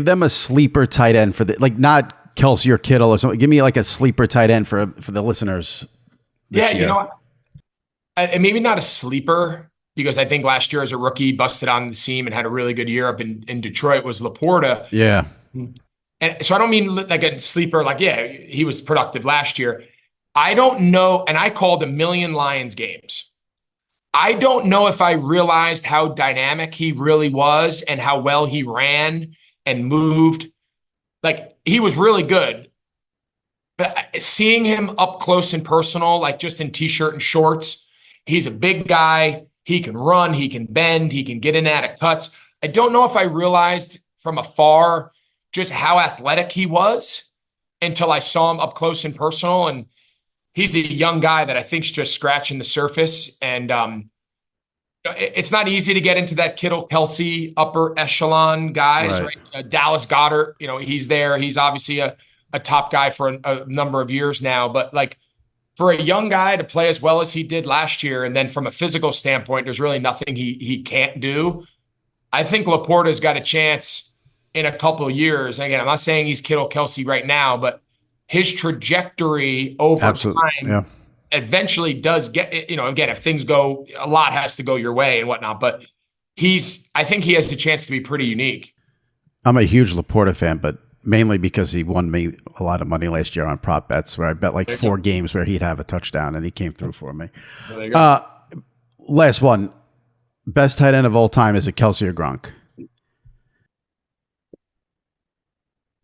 S1: them a sleeper tight end for like not Kelsey or Kittle or something. Give me like a sleeper tight end for the listeners.
S2: Yeah, year. You know, maybe not a sleeper, because I think last year as a rookie busted on the seam and had a really good year up in Detroit was Laporta.
S1: Yeah,
S2: and so I don't mean like a sleeper. Like, yeah, he was productive last year. I don't know, and I called a million Lions games. I don't know if I realized how dynamic he really was and how well he ran and moved. Like, he was really good. But seeing him up close and personal, like just in t-shirt and shorts, he's a big guy. He can run, he can bend, he can get in and out of cuts. I don't know if I realized from afar just how athletic he was until I saw him up close and personal. And he's a young guy that I think's just scratching the surface. And it's not easy to get into that Kittle, Kelsey, upper echelon guys, right? Dallas Goedert, he's there. He's obviously a top guy for a number of years now. But like, for a young guy to play as well as he did last year, and then from a physical standpoint, there's really nothing he can't do. I think Laporta's got a chance in a couple of years. Again, I'm not saying he's Kittle, Kelsey right now, but his trajectory over time eventually does get, again, if things go, a lot has to go your way and whatnot, but I think he has the chance to be pretty unique.
S1: I'm a huge Laporta fan, but mainly because he won me a lot of money last year on prop bets, where I bet like 4 games where he'd have a touchdown, and he came through for me. Last one. Best tight end of all time, is it Kelsey or Gronk?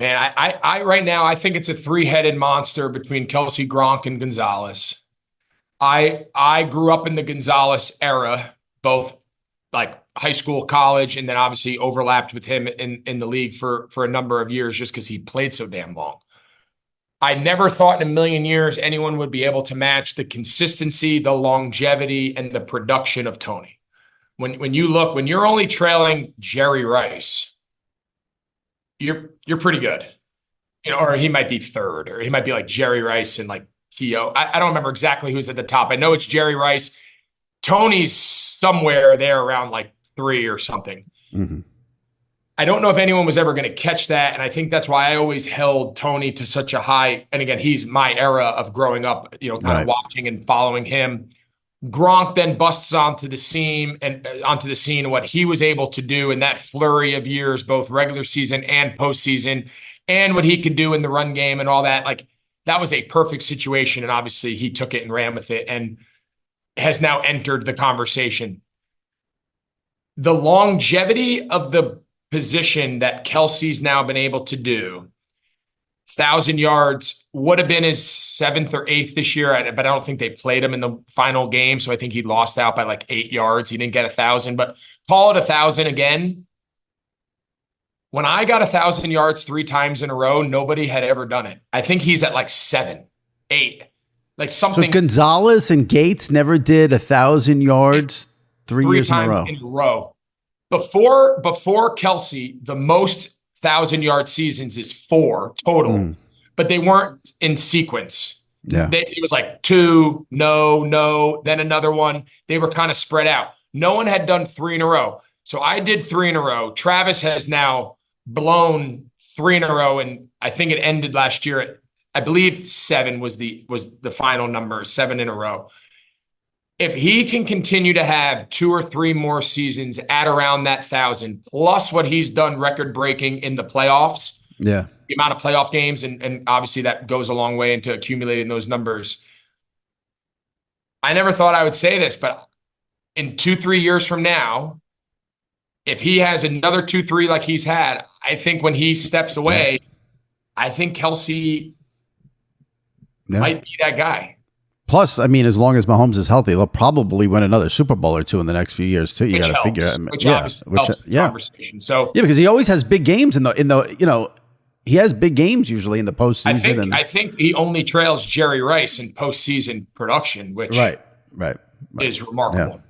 S2: Man, I right now, I think it's a 3-headed monster between Kelsey, Gronk, and Gonzalez. I grew up in the Gonzalez era, both like high school, college, and then obviously overlapped with him in the league for a number of years just because he played so damn long. I never thought in a million years anyone would be able to match the consistency, the longevity, and the production of Tony. When you're only trailing Jerry Rice, you're pretty good. Or he might be third, or he might be like Jerry Rice and like T.O. I don't remember exactly who's at the top. I know it's Jerry Rice. Tony's somewhere there around like 3 or something.
S1: Mm-hmm.
S2: I don't know if anyone was ever going to catch that. And I think that's why I always held Tony to such a high. And again, he's my era of growing up, kind of watching and following him. Gronk then busts onto the scene and what he was able to do in that flurry of years, both regular season and postseason, and what he could do in the run game and all that. Like, that was a perfect situation. And obviously he took it and ran with it and has now entered the conversation. The longevity of the position that Kelsey's now been able to do, 1,000 yards, would have been his 7th or 8th this year, but I don't think they played him in the final game, so I think he lost out by like 8 yards. He didn't get 1,000, but call it 1,000 again. When I got 1,000 yards 3 times in a row, nobody had ever done it. I think he's at like 7, 8. Like something. So
S1: Gonzalez and Gates never did 1,000 yards 3 years in a row.
S2: Before Kelsey, the most 1,000-yard seasons is 4 total, but they weren't in sequence.
S1: Yeah,
S2: It was like 2, no, then another one. They were kind of spread out. No one had done 3 in a row. So I did 3 in a row. Travis has now blown 3 in a row, and I think it ended last year at, I believe 7 was the final number, 7 in a row. If he can continue to have 2 or 3 more seasons at around that 1,000, plus what he's done record breaking in the playoffs, the amount of playoff games, and obviously that goes a long way into accumulating those numbers. I never thought I would say this, but in 2-3 years from now, if he has another 2-3 like he's had, I think when he steps away, I think Kelsey might be that guy.
S1: Plus, I mean, as long as Mahomes is healthy, they'll probably win another Super Bowl or two in the next few years too. You got to figure,
S2: which obviously helps the conversation. So
S1: yeah, because he always has big games in the he has big games usually in the postseason.
S2: I think he only trails Jerry Rice in postseason production, which is remarkable.
S1: Yeah.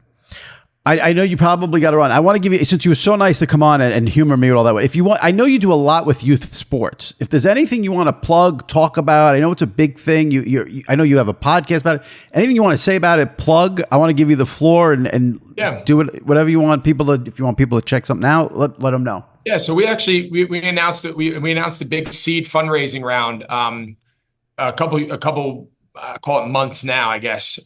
S1: I know you probably got to run. I want to give you, since you were so nice to come on and humor me with all that way. If you want, I know you do a lot with youth sports. If there's anything you want to plug, talk about, I know it's a big thing. I know you have a podcast about it. Anything you want to say about it, plug. I want to give you the floor and do it, whatever you want people to. If you want people to check something out, let them know.
S2: Yeah, so we announced that we announced the big seed fundraising round a couple call it months now, I guess.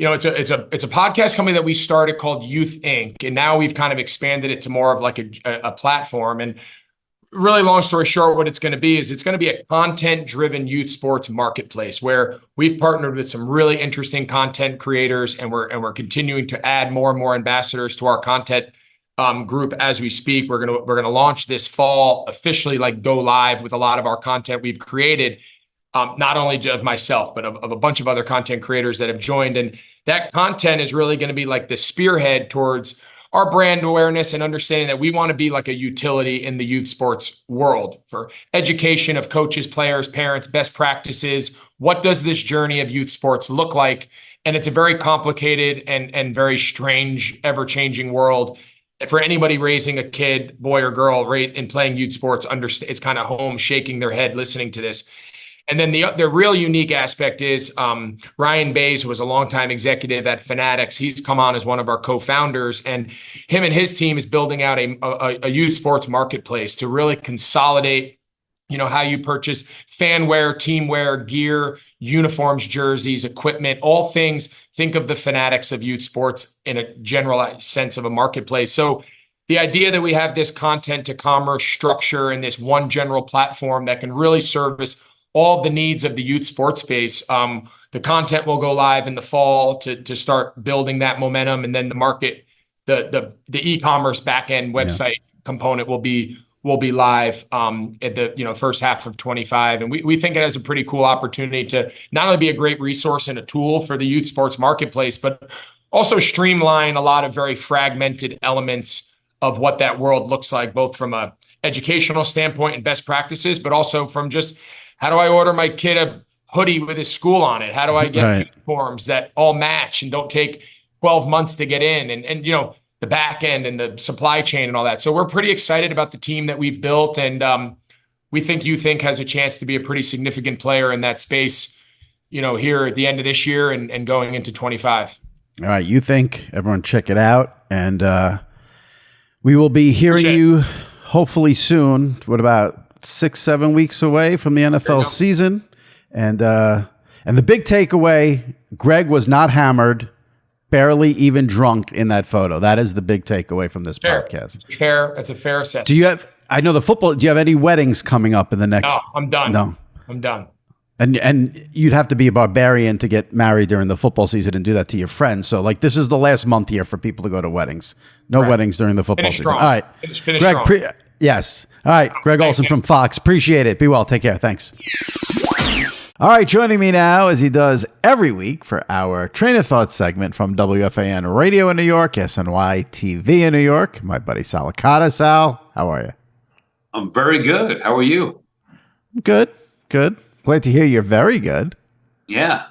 S2: It's a podcast company that we started called Youth Inc. And now we've kind of expanded it to more of like a platform. And really long story short, what it's going to be is it's going to be a content-driven youth sports marketplace where we've partnered with some really interesting content creators, and we're continuing to add more and more ambassadors to our content group as we speak. We're gonna launch this fall, officially like go live with a lot of our content we've created. Not only of myself, but of a bunch of other content creators that have joined. And that content is really going to be like the spearhead towards our brand awareness and understanding that we want to be like a utility in the youth sports world for education of coaches, players, parents, best practices. What does this journey of youth sports look like? And it's a very complicated and very strange, ever-changing world. For anybody raising a kid, boy or girl, and playing youth sports, it's kind of home shaking their head listening to this. And then the real unique aspect is Ryan Bays, who was a longtime executive at Fanatics. He's come on as one of our co-founders, and him and his team is building out a youth sports marketplace to really consolidate, how you purchase fan wear, team wear, gear, uniforms, jerseys, equipment, all things. Think of the Fanatics of youth sports in a general sense of a marketplace. So the idea that we have this content to commerce structure and this one general platform that can really service all of the needs of the youth sports space. The content will go live in the fall to start building that momentum, and then the market, the e-commerce backend website component will be live at the first half of 25. And we think it has a pretty cool opportunity to not only be a great resource and a tool for the youth sports marketplace, but also streamline a lot of very fragmented elements of what that world looks like, both from a educational standpoint and best practices, but also from just how do I order my kid a hoodie with his school on it? How do I get uniforms that all match and don't take 12 months to get in? And the back end and the supply chain and all that. So we're pretty excited about the team that we've built. And we think You Think has a chance to be a pretty significant player in that space, here at the end of this year and going into 25.
S1: All right. You Think, everyone check it out. And we will be hearing you hopefully soon. What about 6-7 weeks away from the NFL season, and the big takeaway: Greg was not hammered, barely even drunk in that photo. That is the big takeaway from this podcast.
S2: It's a fair assessment.
S1: Do you have? I know the football. Do you have any weddings coming up in the next?
S2: No, I'm done.
S1: No,
S2: I'm done.
S1: And you'd have to be a barbarian to get married during the football season and do that to your friends. So this is the last month here for people to go to weddings. No weddings during the football season. All right,
S2: finish Greg.
S1: Yes. All right. Greg Olsen from Fox. Appreciate it. Be well. Take care. Thanks. All right. Joining me now, as he does every week, for our Traina Thoughts segment from WFAN Radio in New York, SNY TV in New York, my buddy Sal Licata. Sal, how are you?
S3: I'm very good. How are you?
S1: Good. Glad to hear you're very good.
S3: Yeah.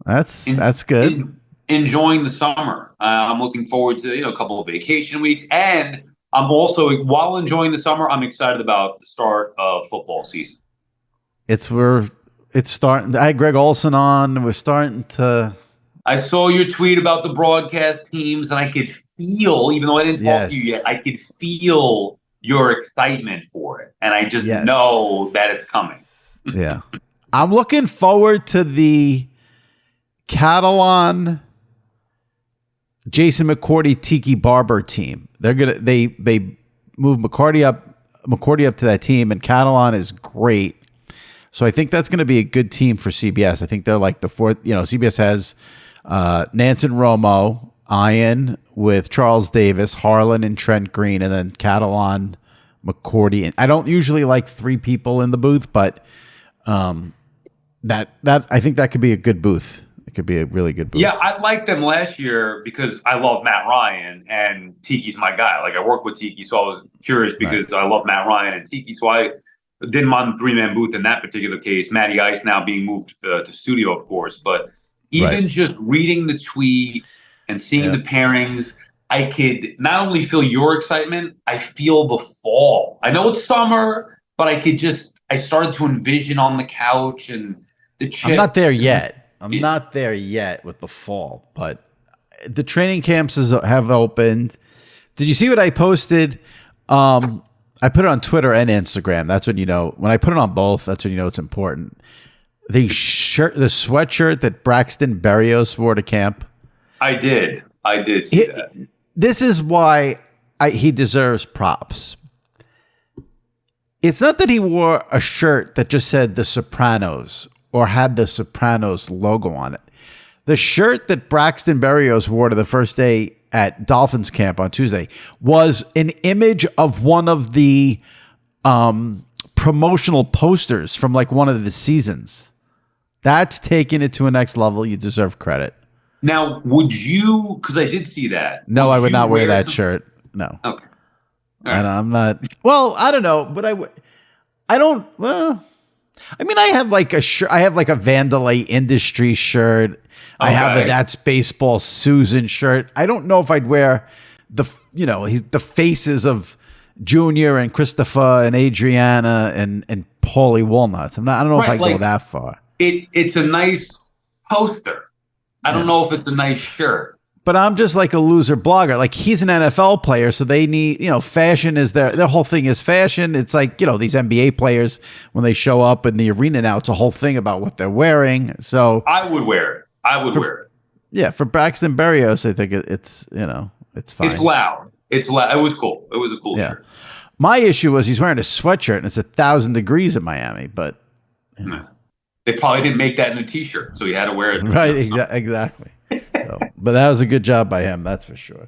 S1: That's good.
S3: Enjoying the summer. I'm looking forward to a couple of vacation weeks, and I'm also, while enjoying the summer, I'm excited about the start of football season.
S1: It's starting. I had Greg Olsen on. We're starting to.
S3: I saw your tweet about the broadcast teams, and I could feel, even though I didn't talk to you yet, I could feel your excitement for it, and I just know that it's coming.
S1: Yeah, I'm looking forward to the Catalan Jason McCourty Tiki Barber team. They move McCourty up to that team, and Catalan is great. So I think that's going to be a good team for CBS. I think they're like the fourth. CBS has Nansen Romo, Ian with Charles Davis, Harlan and Trent Green, and then Catalan, McCourty. And I don't usually like three people in the booth, but that I think that could be a good booth. It could be a really good booth.
S3: Yeah, I liked them last year because I love Matt Ryan and Tiki's my guy. Like I work with Tiki, so I was curious because I love Matt Ryan and Tiki. So I did him on 3-man booth in that particular case. Matty Ice now being moved to studio, of course. But even just reading the tweet and seeing the pairings, I could not only feel your excitement, I feel the fall. I know it's summer, but I started to envision on the couch and the chip.
S1: I'm not there yet. I'm not there yet with the fall, but the training camps have opened. Did you see what I posted? I put it on Twitter and Instagram. That's when you know. When I put it on both, that's when you know it's important. The sweatshirt that Braxton Berrios wore to camp.
S3: I did see that.
S1: This is why he deserves props. It's not that he wore a shirt that just said The Sopranos or had the Sopranos logo on it. The shirt that Braxton Berrios wore to the first day at Dolphins camp on Tuesday was an image of one of the promotional posters from like one of the seasons. That's taking it to a next level. You deserve credit.
S3: Now, would you, because I did see that.
S1: No, I would not wear that shirt. No.
S3: Okay.
S1: Right. I'm not. Well, I don't know, but I don't. Well, I mean, I have like a shirt. I have like a Vandalay Industries shirt. Okay. I have a That's Baseball Susan shirt. I don't know if I'd wear the faces of Junior and Christopher and Adriana and Paulie Walnuts. I don't know if I go that far.
S3: It's a nice poster. I don't know if it's a nice shirt.
S1: But I'm just like a loser blogger. Like he's an NFL player, so they need, fashion is their whole thing is fashion. It's like, these NBA players, when they show up in the arena now, it's a whole thing about what they're wearing. So
S3: I would wear it. Wear it.
S1: Yeah, for Braxton Berrios, I think it's fine.
S3: It's loud. It was cool. It was a cool shirt.
S1: My issue was he's wearing a sweatshirt and it's 1,000 degrees in Miami, but
S3: they probably didn't make that in a t-shirt, so he had to wear it.
S1: Right, exactly. So, but that was a good job by him, that's for sure.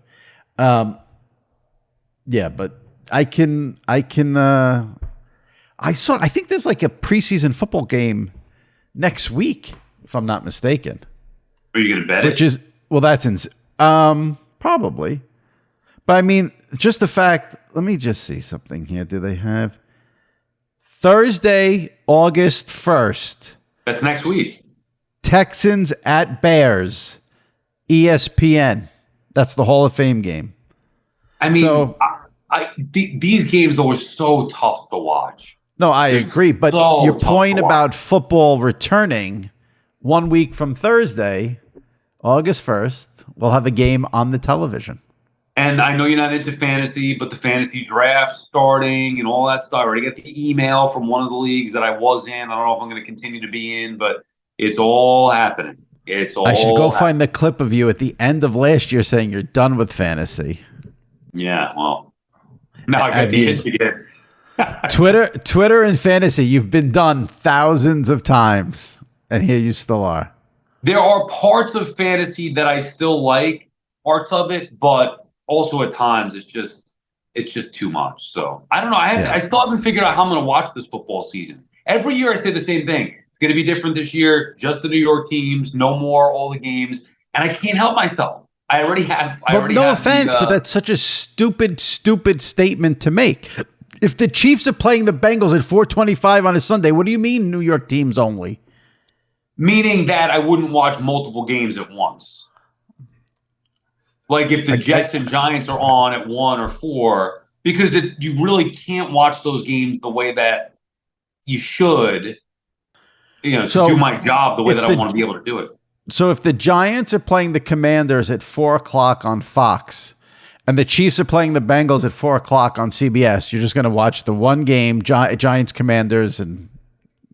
S1: Yeah, but I think there's like a preseason football game next week, if I'm not mistaken.
S3: Are you going to bet it?
S1: That's probably. But I mean, just the fact, let me just see something here. Do they have Thursday, August 1st?
S3: That's next week.
S1: Texans at Bears, ESPN. That's the Hall of Fame game.
S3: I mean, these games though are so tough to watch.
S1: No, I agree. But your point about football returning 1 week from Thursday, August 1st, we'll have a game on the television.
S3: And I know you're not into fantasy, but the fantasy draft starting and all that stuff. I already got the email from one of the leagues that I was in. I don't know if I'm going to continue to be in, but it's all happening. I should go
S1: find the clip of you at the end of last year saying you're done with fantasy.
S3: Yeah, well, now I got the itch again.
S1: Twitter and fantasy, you've been done thousands of times, and here you still are.
S3: There are parts of fantasy that I still like, parts of it, but also at times it's just too much. So I don't know. I still haven't figured out how I'm going to watch this football season. Every year I say the same thing. It's going to be different this year. Just the New York teams, no more all the games, and I can't help myself. I already have. No offense,
S1: but that's such a stupid statement to make. If the Chiefs are playing the Bengals at 4:25 on a Sunday, what do you mean New York teams only?
S3: Meaning that I wouldn't watch multiple games at once. Like if the Jets and Giants are on at 1 or 4, because you really can't watch those games the way that you should, to do my job the way that I want to be able to do it.
S1: So if the Giants are playing the Commanders at 4 o'clock on Fox and the Chiefs are playing the Bengals at 4 o'clock on CBS, you're just going to watch the one game, Giants Commanders, and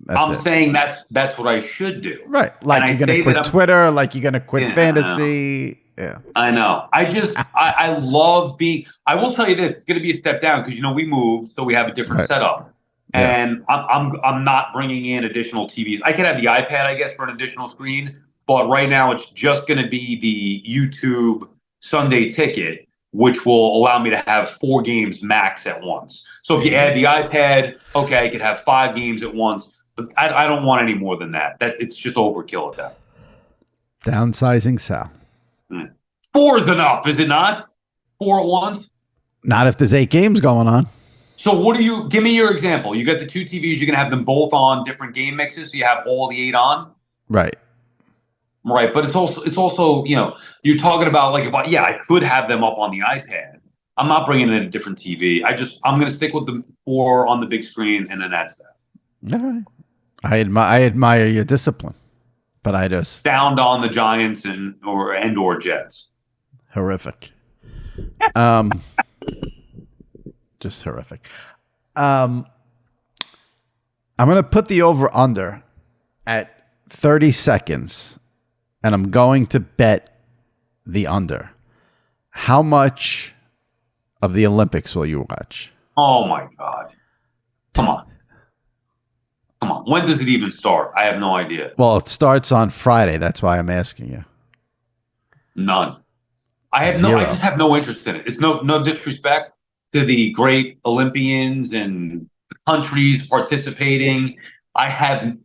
S3: I'm saying that's what I should do.
S1: Right. Like you're going to quit Twitter, like you're going to quit fantasy. Yeah,
S3: I know. I love being. I will tell you this: it's going to be a step down because we moved, so we have a different setup, and I'm not bringing in additional TVs. I can have the iPad, I guess, for an additional screen, but right now it's just going to be the YouTube Sunday Ticket, which will allow me to have 4 games max at once. So if you add the iPad, okay, I could have 5 games at once, but I don't want any more than that. It's just overkill at that.
S1: Downsizing Sal.
S3: 4 is enough, is it not? 4 at once?
S1: Not if there's 8 games going on.
S3: So give me your example. You got the 2 TVs, you're going to have them both on different game mixes, so you have all the 8 on?
S1: Right.
S3: Right, but it's also you're talking about like I could have them up on the iPad. I'm not bringing in a different TV. I'm going to stick with the 4 on the big screen, and then that's that.
S1: All right. I admire your discipline, but I just
S3: sound on the Giants or Jets.
S1: Horrific. Just horrific. I'm going to put the over under at 30 seconds, and I'm going to bet the under. How much of the Olympics will you watch?
S3: Oh my God. Come on. When does it even start? I have no idea.
S1: Well, it starts on Friday. That's why I'm asking you.
S3: None. I
S1: Zero.
S3: just have no interest in it. It's no disrespect to the great Olympians and the countries participating. I have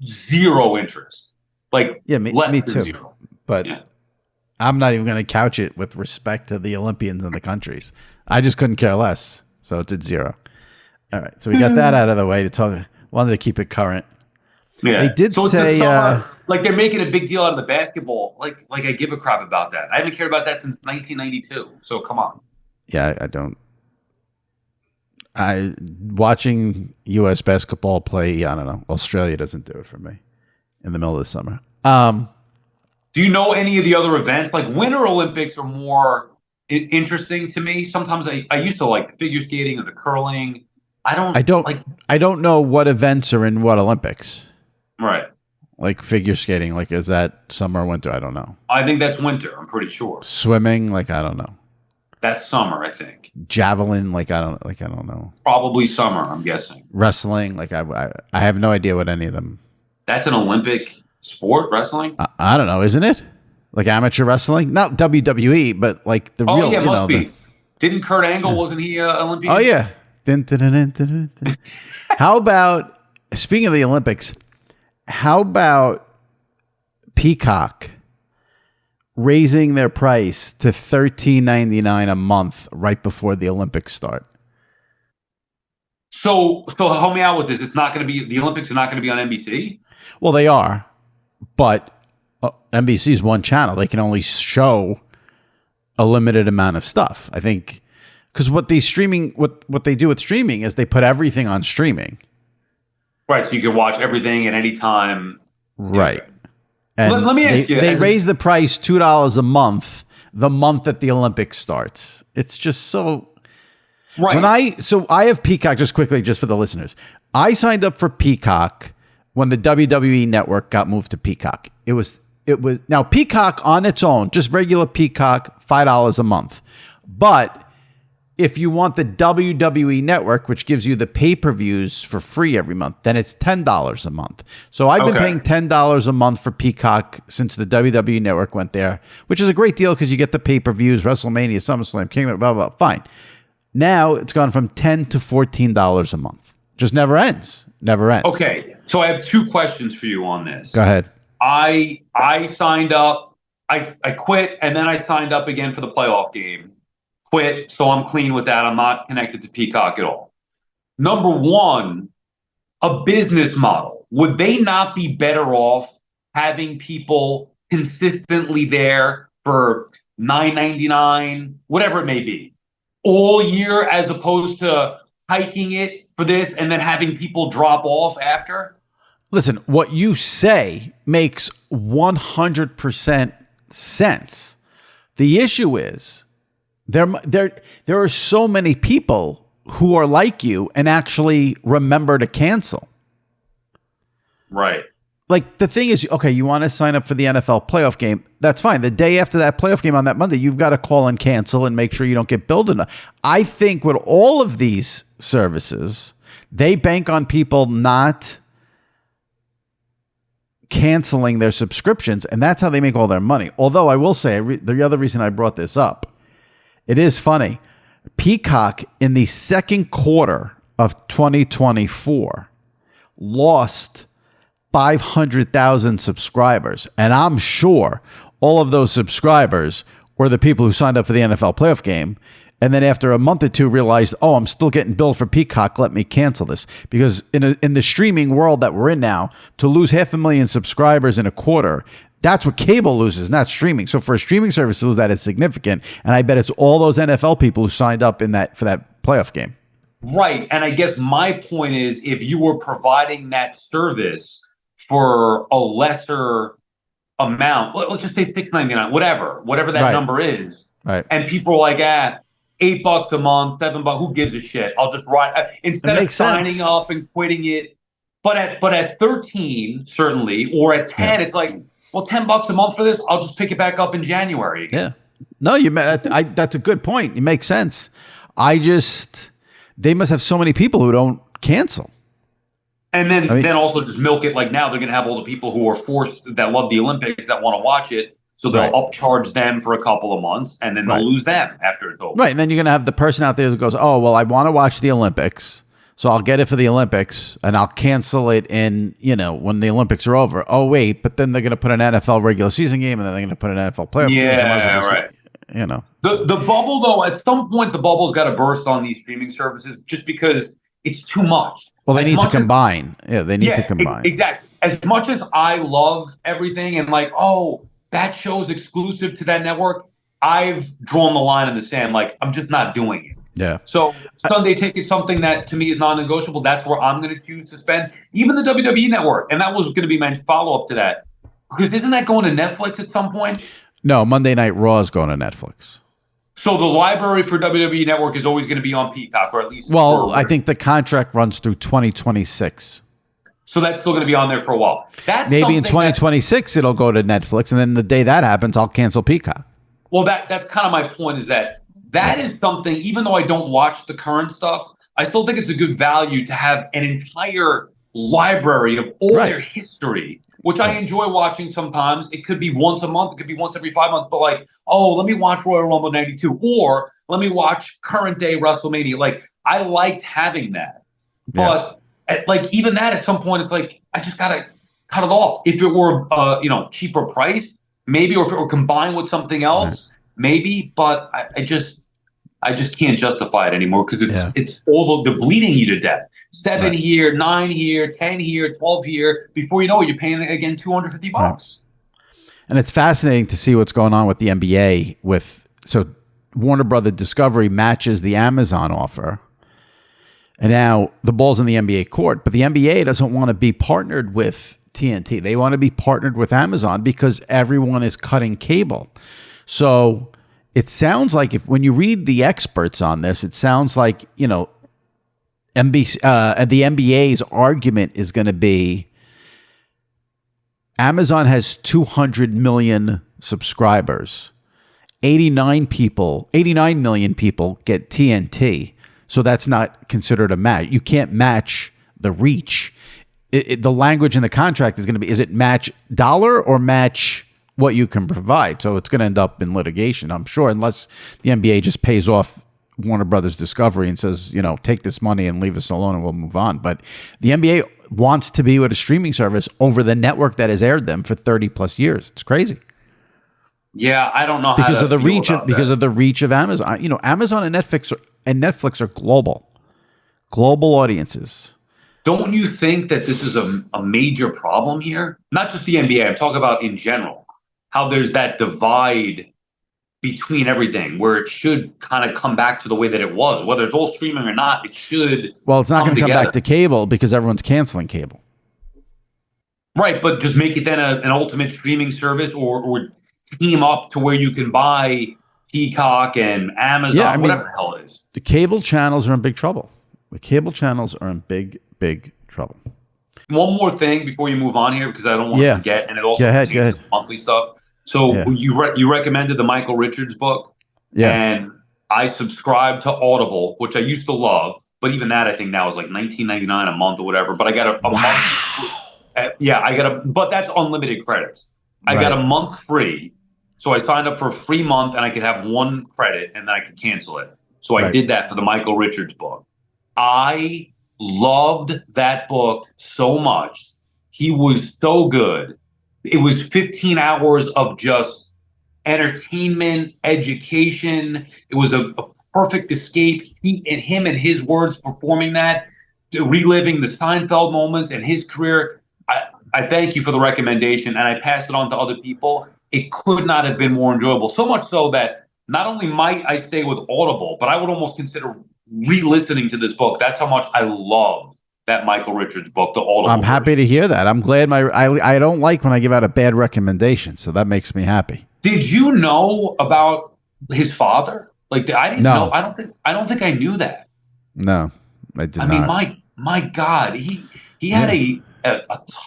S3: zero interest. Like,
S1: me
S3: less than
S1: too.
S3: 0.
S1: But
S3: yeah.
S1: I'm not even going to couch it with respect to the Olympians and the countries. I just couldn't care less. So it's at 0. All right. So we got that out of the way to talk. Wanted to keep it current.
S3: Yeah.
S1: They did say
S3: like they're making a big deal out of the basketball. Like I give a crap about that. I haven't cared about that since 1992. So come on.
S1: Yeah, I don't. Watching U.S. basketball play, I don't know. Australia doesn't do it for me in the middle of the summer.
S3: Do you know any of the other events? Like Winter Olympics are more interesting to me. Sometimes I used to like the figure skating or the curling. I don't
S1: know what events are in what Olympics.
S3: Right.
S1: Like figure skating, like is that summer or winter? I don't know.
S3: I think that's winter, I'm pretty sure.
S1: Swimming, like I don't know.
S3: That's summer, I think.
S1: Javelin, I don't know.
S3: Probably summer, I'm guessing.
S1: Wrestling, I have no idea what any of them.
S3: That's an Olympic sport, wrestling?
S1: I don't know, isn't it? Like amateur wrestling? Not WWE, but like the real,
S3: it must be. Didn't Kurt Angle, wasn't he Olympian?
S1: Oh yeah. How about, speaking of the Olympics, how about Peacock raising their price to $13.99 a month right before the Olympics start?
S3: So help me out with this. It's not going to be, the Olympics are not going to be on NBC?
S1: Well, they are, but NBC is one channel. They can only show a limited amount of stuff, I think. Because what they do with streaming is they put everything on streaming.
S3: Right, so you can watch everything at any time.
S1: Right. And
S3: let me ask you.
S1: They raise the price $2 a month the month that the Olympics starts. It's just so... Right. I have Peacock, just quickly, just for the listeners. I signed up for Peacock when the WWE network got moved to Peacock. It was now Peacock on its own, just regular Peacock, $5 a month. But if you want the WWE network, which gives you the pay-per-views for free every month, then it's $10 a month. So I've been paying $10 a month for Peacock since the WWE network went there, which is a great deal because you get the pay-per-views, WrestleMania, SummerSlam, Kingdom, blah, blah, blah. Fine. Now it's gone from $10 to $14 a month. Just never ends. Never ends.
S3: Okay. So I have 2 questions for you on this.
S1: Go ahead.
S3: I signed up. I quit, and then I signed up again for the playoff game. Quit, so I'm clean with that. I'm not connected to Peacock at all. Number 1, a business model. Would they not be better off having people consistently there for $9.99, whatever it may be, all year, as opposed to hiking it for this and then having people drop off after?
S1: Listen, what you say makes 100% sense. The issue is there are so many people who are like you and actually remember to cancel.
S3: Right.
S1: Like the thing is, okay, you want to sign up for the NFL playoff game. That's fine. The day after that playoff game on that Monday, you've got to call and cancel and make sure you don't get billed enough. I think with all of these services, they bank on people not canceling their subscriptions, and that's how they make all their money. Although I will say, the other reason I brought this up, it is funny. Peacock in the second quarter of 2024 lost 500,000 subscribers. And I'm sure all of those subscribers were the people who signed up for the NFL playoff game. And then after a month or two realized, oh, I'm still getting billed for Peacock. Let me cancel this. Because in the streaming world that we're in now, to lose 500,000 subscribers in a quarter, that's what cable loses, not streaming. So for a streaming service to lose that is significant. And I bet it's all those NFL people who signed up for that playoff game.
S3: Right. And I guess my point is, if you were providing that service for a lesser amount, let's just say $6.99, whatever that number is.
S1: Right.
S3: And people are like, $8 a month, $7, who gives a shit? I'll just write instead of signing up and quitting it. But at 13, certainly, or at 10, it's like, well, $10 a month for this, I'll just pick it back up in January again.
S1: Yeah. No, that's a good point. It makes sense. They must have so many people who don't cancel.
S3: And then also just milk it. Like now they're going to have all the people who are forced, that love the Olympics, that want to watch it. So they'll upcharge them for a couple of months, and then they'll lose them after it's over.
S1: Right, and then you're going to have the person out there that goes, oh, well, I want to watch the Olympics, so I'll get it for the Olympics, and I'll cancel it when the Olympics are over. Oh, wait, but then they're going to put an NFL regular season game, and then they're going to put an NFL playoff game.
S3: Yeah, right. The bubble, though, at some point, the bubble's got to burst on these streaming services just because it's too much.
S1: Well, they need to combine. They need to combine.
S3: Exactly. As much as I love everything and like, oh, that show's exclusive to that network, I've drawn the line in the sand. Like, I'm just not doing it.
S1: Yeah.
S3: So Sunday Ticket, something that to me is non-negotiable. That's where I'm going to choose to spend. Even the WWE network. And that was going to be my follow-up to that. Because isn't that going to Netflix at some point?
S1: No, Monday Night Raw is going to Netflix.
S3: So the library for WWE Network is always going to be on Peacock, or at least...
S1: Well, I think the contract runs through 2026.
S3: So that's still going to be on there for a while.
S1: Maybe in 2026 it'll go to Netflix, and then the day that happens, I'll cancel Peacock.
S3: Well, that's kind of my point, is that is something, even though I don't watch the current stuff, I still think it's a good value to have an entire library of all their history, which I enjoy watching sometimes. It could be once a month, it could be once every 5 months, but like, oh, let me watch Royal Rumble 92, or let me watch current day WrestleMania. Like, I liked having that. But like even that at some point, it's like, I just got to cut it off. If it were, cheaper price, maybe, or if it were combined with something else, maybe, but I just can't justify it anymore because it's all the bleeding you to death. 7 here, 9 here, 10 here, 12 here. Before you know it, you're paying again $250.
S1: And it's fascinating to see what's going on with the NBA. So Warner Brothers Discovery matches the Amazon offer, and now the ball's in the NBA court. But the NBA doesn't want to be partnered with TNT. They want to be partnered with Amazon because everyone is cutting cable. So it sounds like when you read the experts on this, it sounds like, the NBA's argument is going to be Amazon has 200 million subscribers. 89 million people get TNT. So that's not considered a match. You can't match the reach. The language in the contract is going to be, is it match dollar or match what you can provide? So it's going to end up in litigation, I'm sure, unless the NBA just pays off Warner Brothers Discovery and says, take this money and leave us alone and we'll move on. But the NBA wants to be with a streaming service over the network that has aired them for 30 plus years. It's crazy.
S3: Yeah, I don't know
S1: because of the reach of Amazon. Amazon and Netflix are global audiences.
S3: Don't you think that this is a major problem here? Not just the NBA, I'm talking about in general. How there's that divide between everything where it should kind of come back to the way that it was. Whether it's all streaming or not, it should.
S1: Well, it's not going to come back to cable because everyone's canceling cable.
S3: Right, but just make it then an ultimate streaming service or team up to where you can buy Peacock and Amazon, whatever the hell it is.
S1: The cable channels are in big trouble. Big trouble.
S3: One more thing before you move on here, because I don't want to forget, and it also contains monthly stuff. So you recommended the Michael Richards book, and I subscribed to Audible, which I used to love, but even that I think now is like $19.99 a month or whatever. But I got a month. But that's unlimited credits. I got a month free, so I signed up for a free month, and I could have one credit, and then I could cancel it. So I did that for the Michael Richards book. I loved that book so much He was so good. It was 15 hours of just entertainment, education. It was a perfect escape. Him and his words performing that, reliving the Seinfeld moments and his career. I thank you for the recommendation, and I passed it on to other people. It could not have been more enjoyable. So much so that not only might I stay with Audible, but I would almost consider re-listening to this book. That's how much I love that Michael Richards book, the Audible.
S1: I'm happy to hear that. I'm glad I don't like when I give out a bad recommendation, so that makes me happy.
S3: Did you know about his father? Like I didn't know. I don't think I knew that.
S1: No, I did not.
S3: I mean, my God, he had a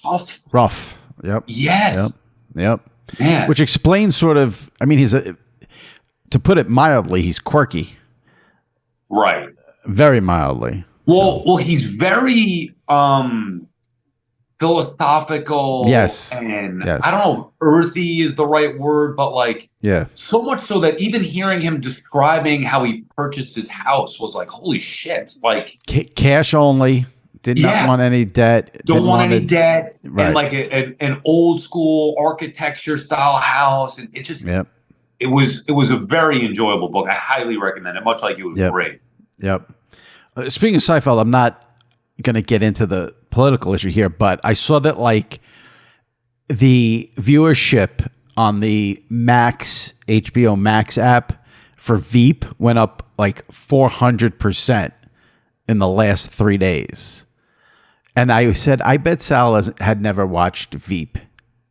S3: tough,
S1: rough. Yep.
S3: Yes.
S1: Yep.
S3: Man.
S1: Which explains sort of. I mean, to put it mildly, he's quirky.
S3: Right.
S1: Very mildly.
S3: Well, he's very philosophical.
S1: Yes.
S3: And I don't know if earthy is the right word, but like, so much so that even hearing him describing how he purchased his house was like, holy shit. Like
S1: cash only. Did not want any debt.
S3: Don't want any debt.
S1: Right.
S3: And like an old school architecture style house. And it just, it was a very enjoyable book. I highly recommend it. Much like you, it was great.
S1: Yep. Speaking of Seinfeld, I'm not going to get into the political issue here, but I saw that like the viewership on the HBO Max app for Veep went up like 400% in the last 3 days. And I said, I bet Sal had never watched Veep.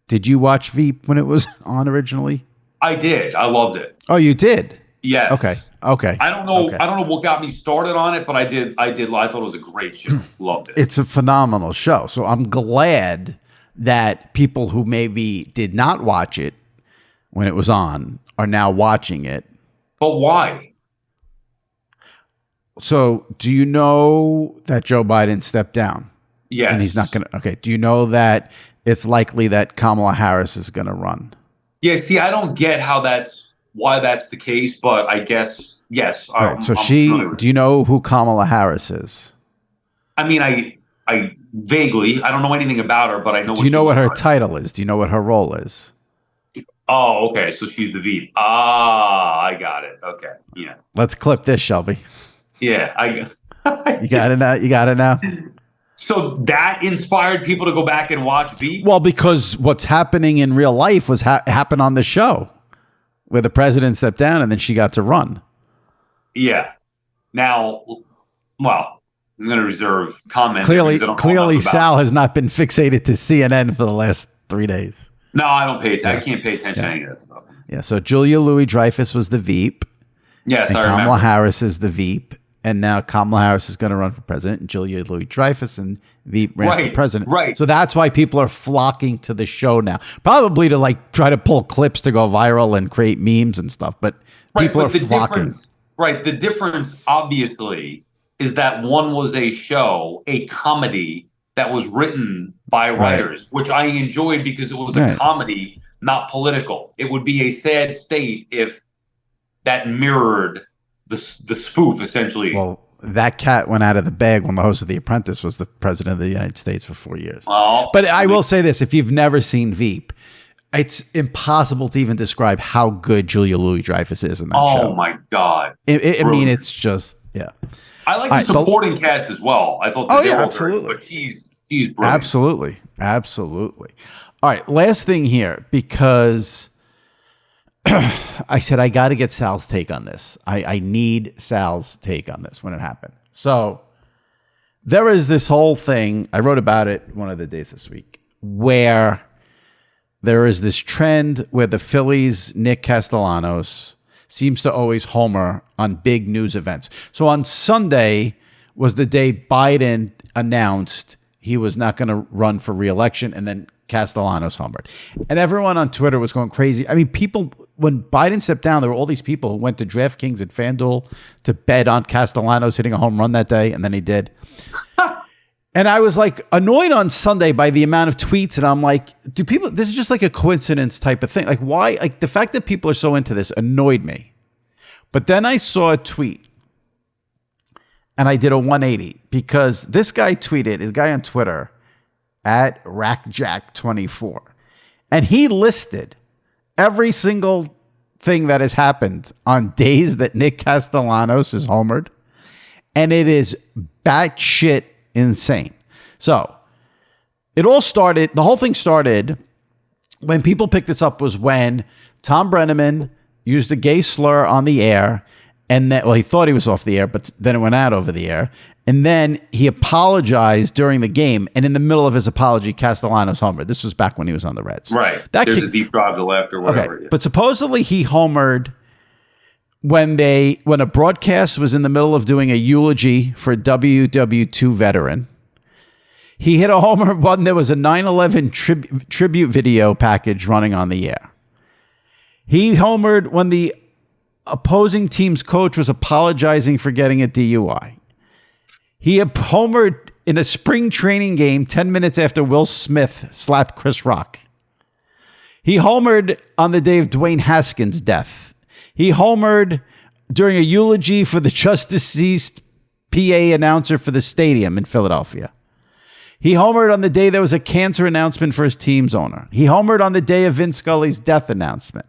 S1: Did you watch Veep when it was on originally?
S3: I did. I loved it.
S1: Oh, you did?
S3: Yes.
S1: Okay.
S3: I don't know. I don't know what got me started on it, but I did. I thought it was a great show. Loved it.
S1: It's a phenomenal show. So I'm glad that people who maybe did not watch it when it was on are now watching it.
S3: But why?
S1: So do you know that Joe Biden stepped down?
S3: Yes.
S1: And he's not going to. Okay. Do you know that it's likely that Kamala Harris is going to run?
S3: Yeah. See, I don't get why that's the case, but I guess yes.
S1: Right. So do you know who Kamala Harris is?
S3: I mean, I vaguely, I don't know anything about her, but I know.
S1: Do you know what her title is? Do you know what her role is?
S3: Oh, okay. So she's the Veep. I got it. Okay. Yeah.
S1: Let's clip this, Shelby.
S3: Yeah.
S1: You got it now. You got it now.
S3: So that inspired people to go back and watch Veep?
S1: Well, because what's happening in real life was happened on the show where the president stepped down and then she got to run.
S3: Yeah. Now, well, I'm going to reserve comment.
S1: Clearly Sal has not been fixated to CNN for the last 3 days.
S3: No, I don't pay attention. I can't pay attention to any of that stuff.
S1: Yeah, so Julia Louis-Dreyfus was the Veep.
S3: Yes,
S1: and
S3: I remember.
S1: Kamala Harris is the Veep. And now Kamala Harris is going to run for president. And Julia Louis-Dreyfus and Veep ran for president.
S3: Right.
S1: So that's why people are flocking to the show now. Probably to like try to pull clips to go viral and create memes and stuff. But people are flocking.
S3: The difference, obviously, is that one was a show, a comedy that was written by writers, which I enjoyed because it was a comedy, not political. It would be a sad state if that mirrored the spoof, essentially.
S1: Well, that cat went out of the bag when the host of The Apprentice was the president of the United States for 4 years. But I will say this, if you've never seen Veep, it's impossible to even describe how good Julia Louis-Dreyfus is in that show.
S3: Oh, my God.
S1: I mean, it's just,
S3: I like the supporting cast as well. I thought they were great, but she's brilliant.
S1: Absolutely. All right, last thing here, because I said I got to get Sal's take on this. I need Sal's take on this when it happened. So there is this whole thing, I wrote about it one of the days this week, where there is this trend where the Phillies' Nick Castellanos seems to always homer on big news events. So on Sunday was the day Biden announced he was not going to run for re-election, and then Castellanos homered. And everyone on Twitter was going crazy. I mean, people, when Biden stepped down, there were all these people who went to DraftKings and FanDuel to bet on Castellanos hitting a home run that day, and then he did. And I was like annoyed on Sunday by the amount of tweets, and I'm like, this is just like a coincidence type of thing. Like, why? Like, the fact that people are so into this annoyed me. But then I saw a tweet, and I did a 180, because this guy tweeted, a guy on Twitter, at RackJack24. And he listed every single thing that has happened on days that Nick Castellanos is homered. And it is batshit insane. So the whole thing started when people picked this up was when Tom Brenneman used a gay slur on the air. And then, he thought he was off the air, but then it went out over the air. And then he apologized during the game. And in the middle of his apology, Castellanos homered. This was back when he was on the Reds.
S3: Right. There's a deep drive to left or whatever.
S1: Okay. But supposedly he homered when a broadcast was in the middle of doing a eulogy for a WW2 veteran. He hit a homer when there was a 9/11 tribute video package running on the air. He homered when the opposing team's coach was apologizing for getting a DUI. He homered in a spring training game 10 minutes after Will Smith slapped Chris Rock. He homered on the day of Dwayne Haskins' death. He homered during a eulogy for the just deceased PA announcer for the stadium in Philadelphia. He homered on the day there was a cancer announcement for his team's owner. He homered on the day of Vince Scully's death announcement.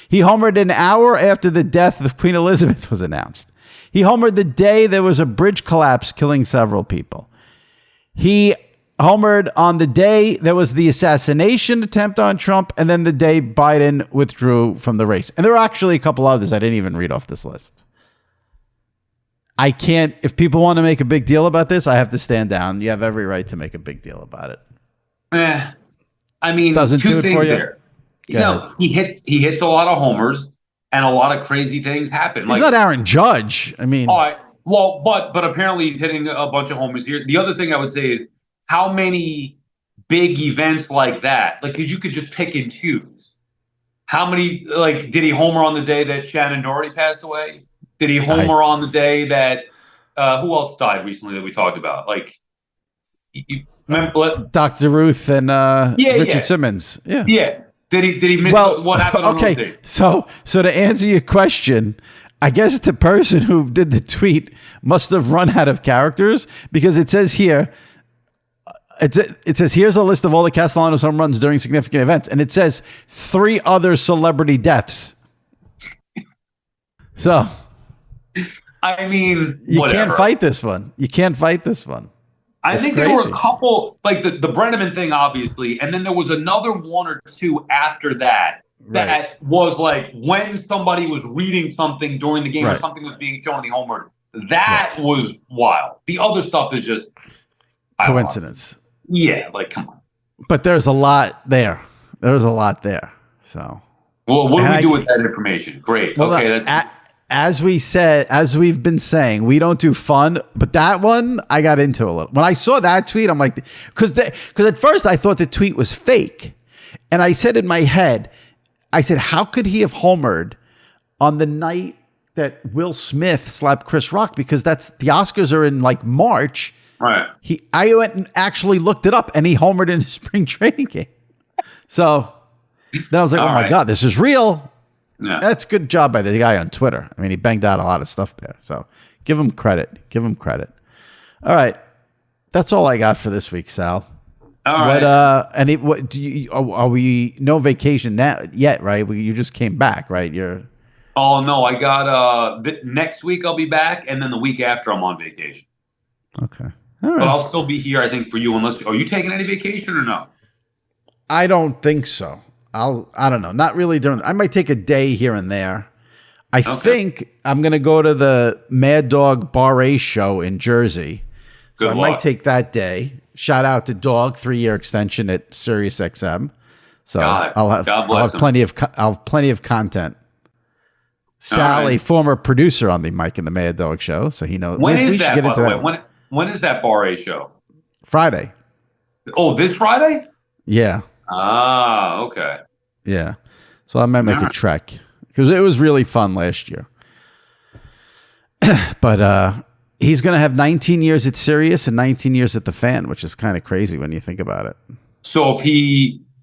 S1: He homered an hour after the death of Queen Elizabeth was announced. He homered the day there was a bridge collapse killing several people. He homered on the day there was the assassination attempt on Trump, and then the day Biden withdrew from the race. And there are actually a couple others I didn't even read off this list. I can't, if people want to make a big deal about this, I have to stand down. You have every right to make a big deal about it.
S3: I mean,
S1: doesn't do
S3: two
S1: it
S3: things
S1: for you.
S3: there. He hits a lot of homers, and a lot of crazy things happen.
S1: He's not Aaron Judge. I mean,
S3: all right. Well, but apparently he's hitting a bunch of homers here. The other thing I would say is how many big events like that, like, because you could just pick and choose. How many, like, did he homer on the day that Shannon Doherty passed away? Did he homer on the day that who else died recently that we talked about? Like, you remember
S1: Dr. Ruth and Richard Simmons.
S3: Yeah. Did he miss what happened on those days? So
S1: to answer your question, I guess the person who did the tweet must have run out of characters, because it says here, it says, here's a list of all the Castellanos home runs during significant events. And it says 3 other celebrity deaths. So,
S3: I mean,
S1: you
S3: whatever.
S1: can't fight this one.
S3: I think there were a couple, like the Brenneman thing, obviously, and then there was another one or two after that that was like when somebody was reading something during the game or something was being shown in the homer. That was wild. The other stuff is just
S1: coincidence.
S3: Yeah, like, come on.
S1: But there's a lot there. So,
S3: well, what do we do with that information? Great.
S1: Well,
S3: okay, that's.
S1: As we've been saying, we don't do fun, but that one I got into a little. When I saw that tweet, I'm like, because at first I thought the tweet was fake, and I said in my head, I said, how could he have homered on the night that Will Smith slapped Chris Rock? Because the Oscars are in like March.
S3: Right.
S1: I went and actually looked it up, and he homered in a spring training game. So then I was like, oh my God, this is real. Yeah. That's a good job by the guy on Twitter. I mean, he banged out a lot of stuff there. So give him credit. All right. That's all I got for this week, Sal.
S3: All right.
S1: What do you, are we no vacation now yet, right? You just came back, right?
S3: Oh no, I got next week I'll be back, and then the week after I'm on vacation.
S1: Okay. All right.
S3: But I'll still be here, I think, for you, unless are you taking any vacation or no?
S1: I don't think so. I don't know. Not really I might take a day here and there. I think I'm going to go to the Mad Dog Bar A show in Jersey. So I might take that day. Shout out to Dog, 3-year extension at Sirius XM. So I'll have plenty of content. Sal, a former producer on the Mike and the Mad Dog show, so he knows.
S3: When is that, by the way? When is that Bar A show?
S1: Friday.
S3: Oh, this Friday?
S1: Yeah.
S3: Ah, okay.
S1: Yeah. So I might make a trek, because it was really fun last year. But he's going to have 19 years at Sirius and 19 years at the Fan, which is kind of crazy when you think about it.
S3: So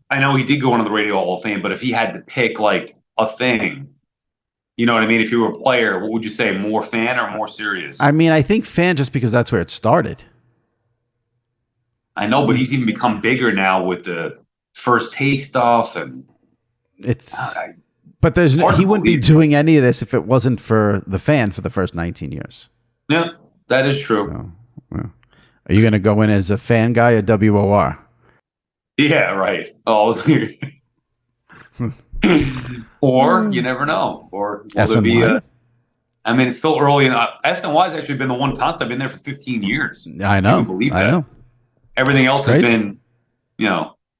S3: I know he did go into the Radio Hall of Fame, but if he had to pick like a thing, you know what I mean? If you were a player, what would you say? More Fan or more Sirius?
S1: I mean, I think Fan, just because that's where it started.
S3: I know, but he's even become bigger now with the first take stuff, and
S1: but he wouldn't be doing any of this if it wasn't for the fan for the first 19 years.
S3: Yeah, that is true.
S1: Well, are you going to go in as a fan guy at WOR?
S3: Yeah, right. Oh, or you never know. Or will there be I mean, it's still early, and SNY has actually been the one constant. I've been there for 15 years.
S1: I know.
S3: Can you believe that?
S1: I know.
S3: Everything else has been,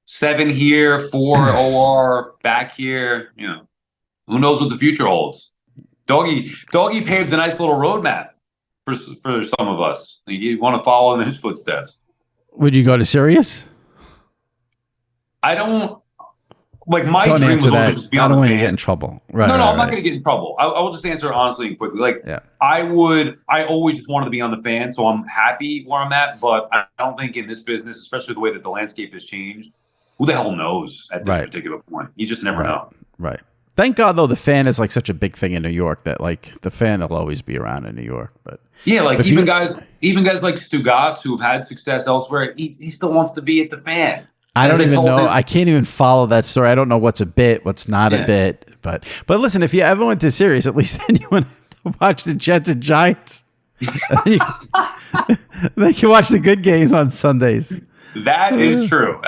S3: 7 here, 4 OR, back here. Who knows what the future holds? Doggy paved a nice little roadmap for some of us. You want to follow in his footsteps.
S1: Would you go to Sirius?
S3: I don't. Like, my
S1: don't
S3: dream was always
S1: that.
S3: just be
S1: on the fan. I don't want
S3: to
S1: get in trouble. Right,
S3: no,
S1: right,
S3: I'm not going to get in trouble. I will just answer honestly and quickly. Like, I always just wanted to be on the fan, so I'm happy where I'm at. But I don't think in this business, especially the way that the landscape has changed, who the hell knows at this particular point? You just never know.
S1: Right. Thank God, though, the fan is like such a big thing in New York that like the fan will always be around in New York. But
S3: yeah, like even guys like Stugatz who've had success elsewhere, he still wants to be at the fan.
S1: I don't even know. I can't even follow that story. I don't know what's a bit, what's not a bit. But listen, if you ever went to Sirius, at least then you went to watch the Jets and Giants. Then you watch the good games on Sundays.
S3: That is true.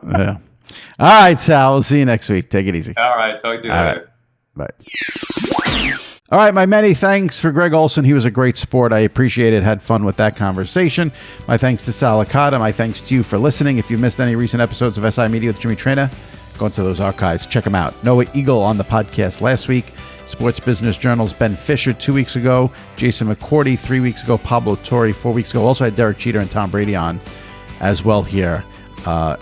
S1: Yeah. All right, Sal. We'll see you next week. Take it easy.
S3: All right. Talk to you later.
S1: Right. Bye. All right, my many thanks for Greg Olsen. He was a great sport. I appreciate it. Had fun with that conversation. My thanks to Sal Licata. My thanks to you for listening. If you missed any recent episodes of SI Media with Jimmy Traina, go into those archives. Check them out. Noah Eagle on the podcast last week. Sports Business Journal's Ben Fisher 2 weeks ago. Jason McCourty 3 weeks ago. Pablo Torre 4 weeks ago. Also had Derek Jeter and Tom Brady on as well here a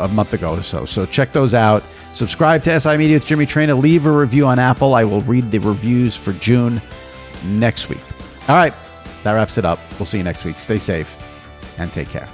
S1: month ago or so. So check those out. Subscribe to SI Media with Jimmy Traina. Leave a review on Apple. I will read the reviews for June next week. All right. That wraps it up. We'll see you next week. Stay safe and take care.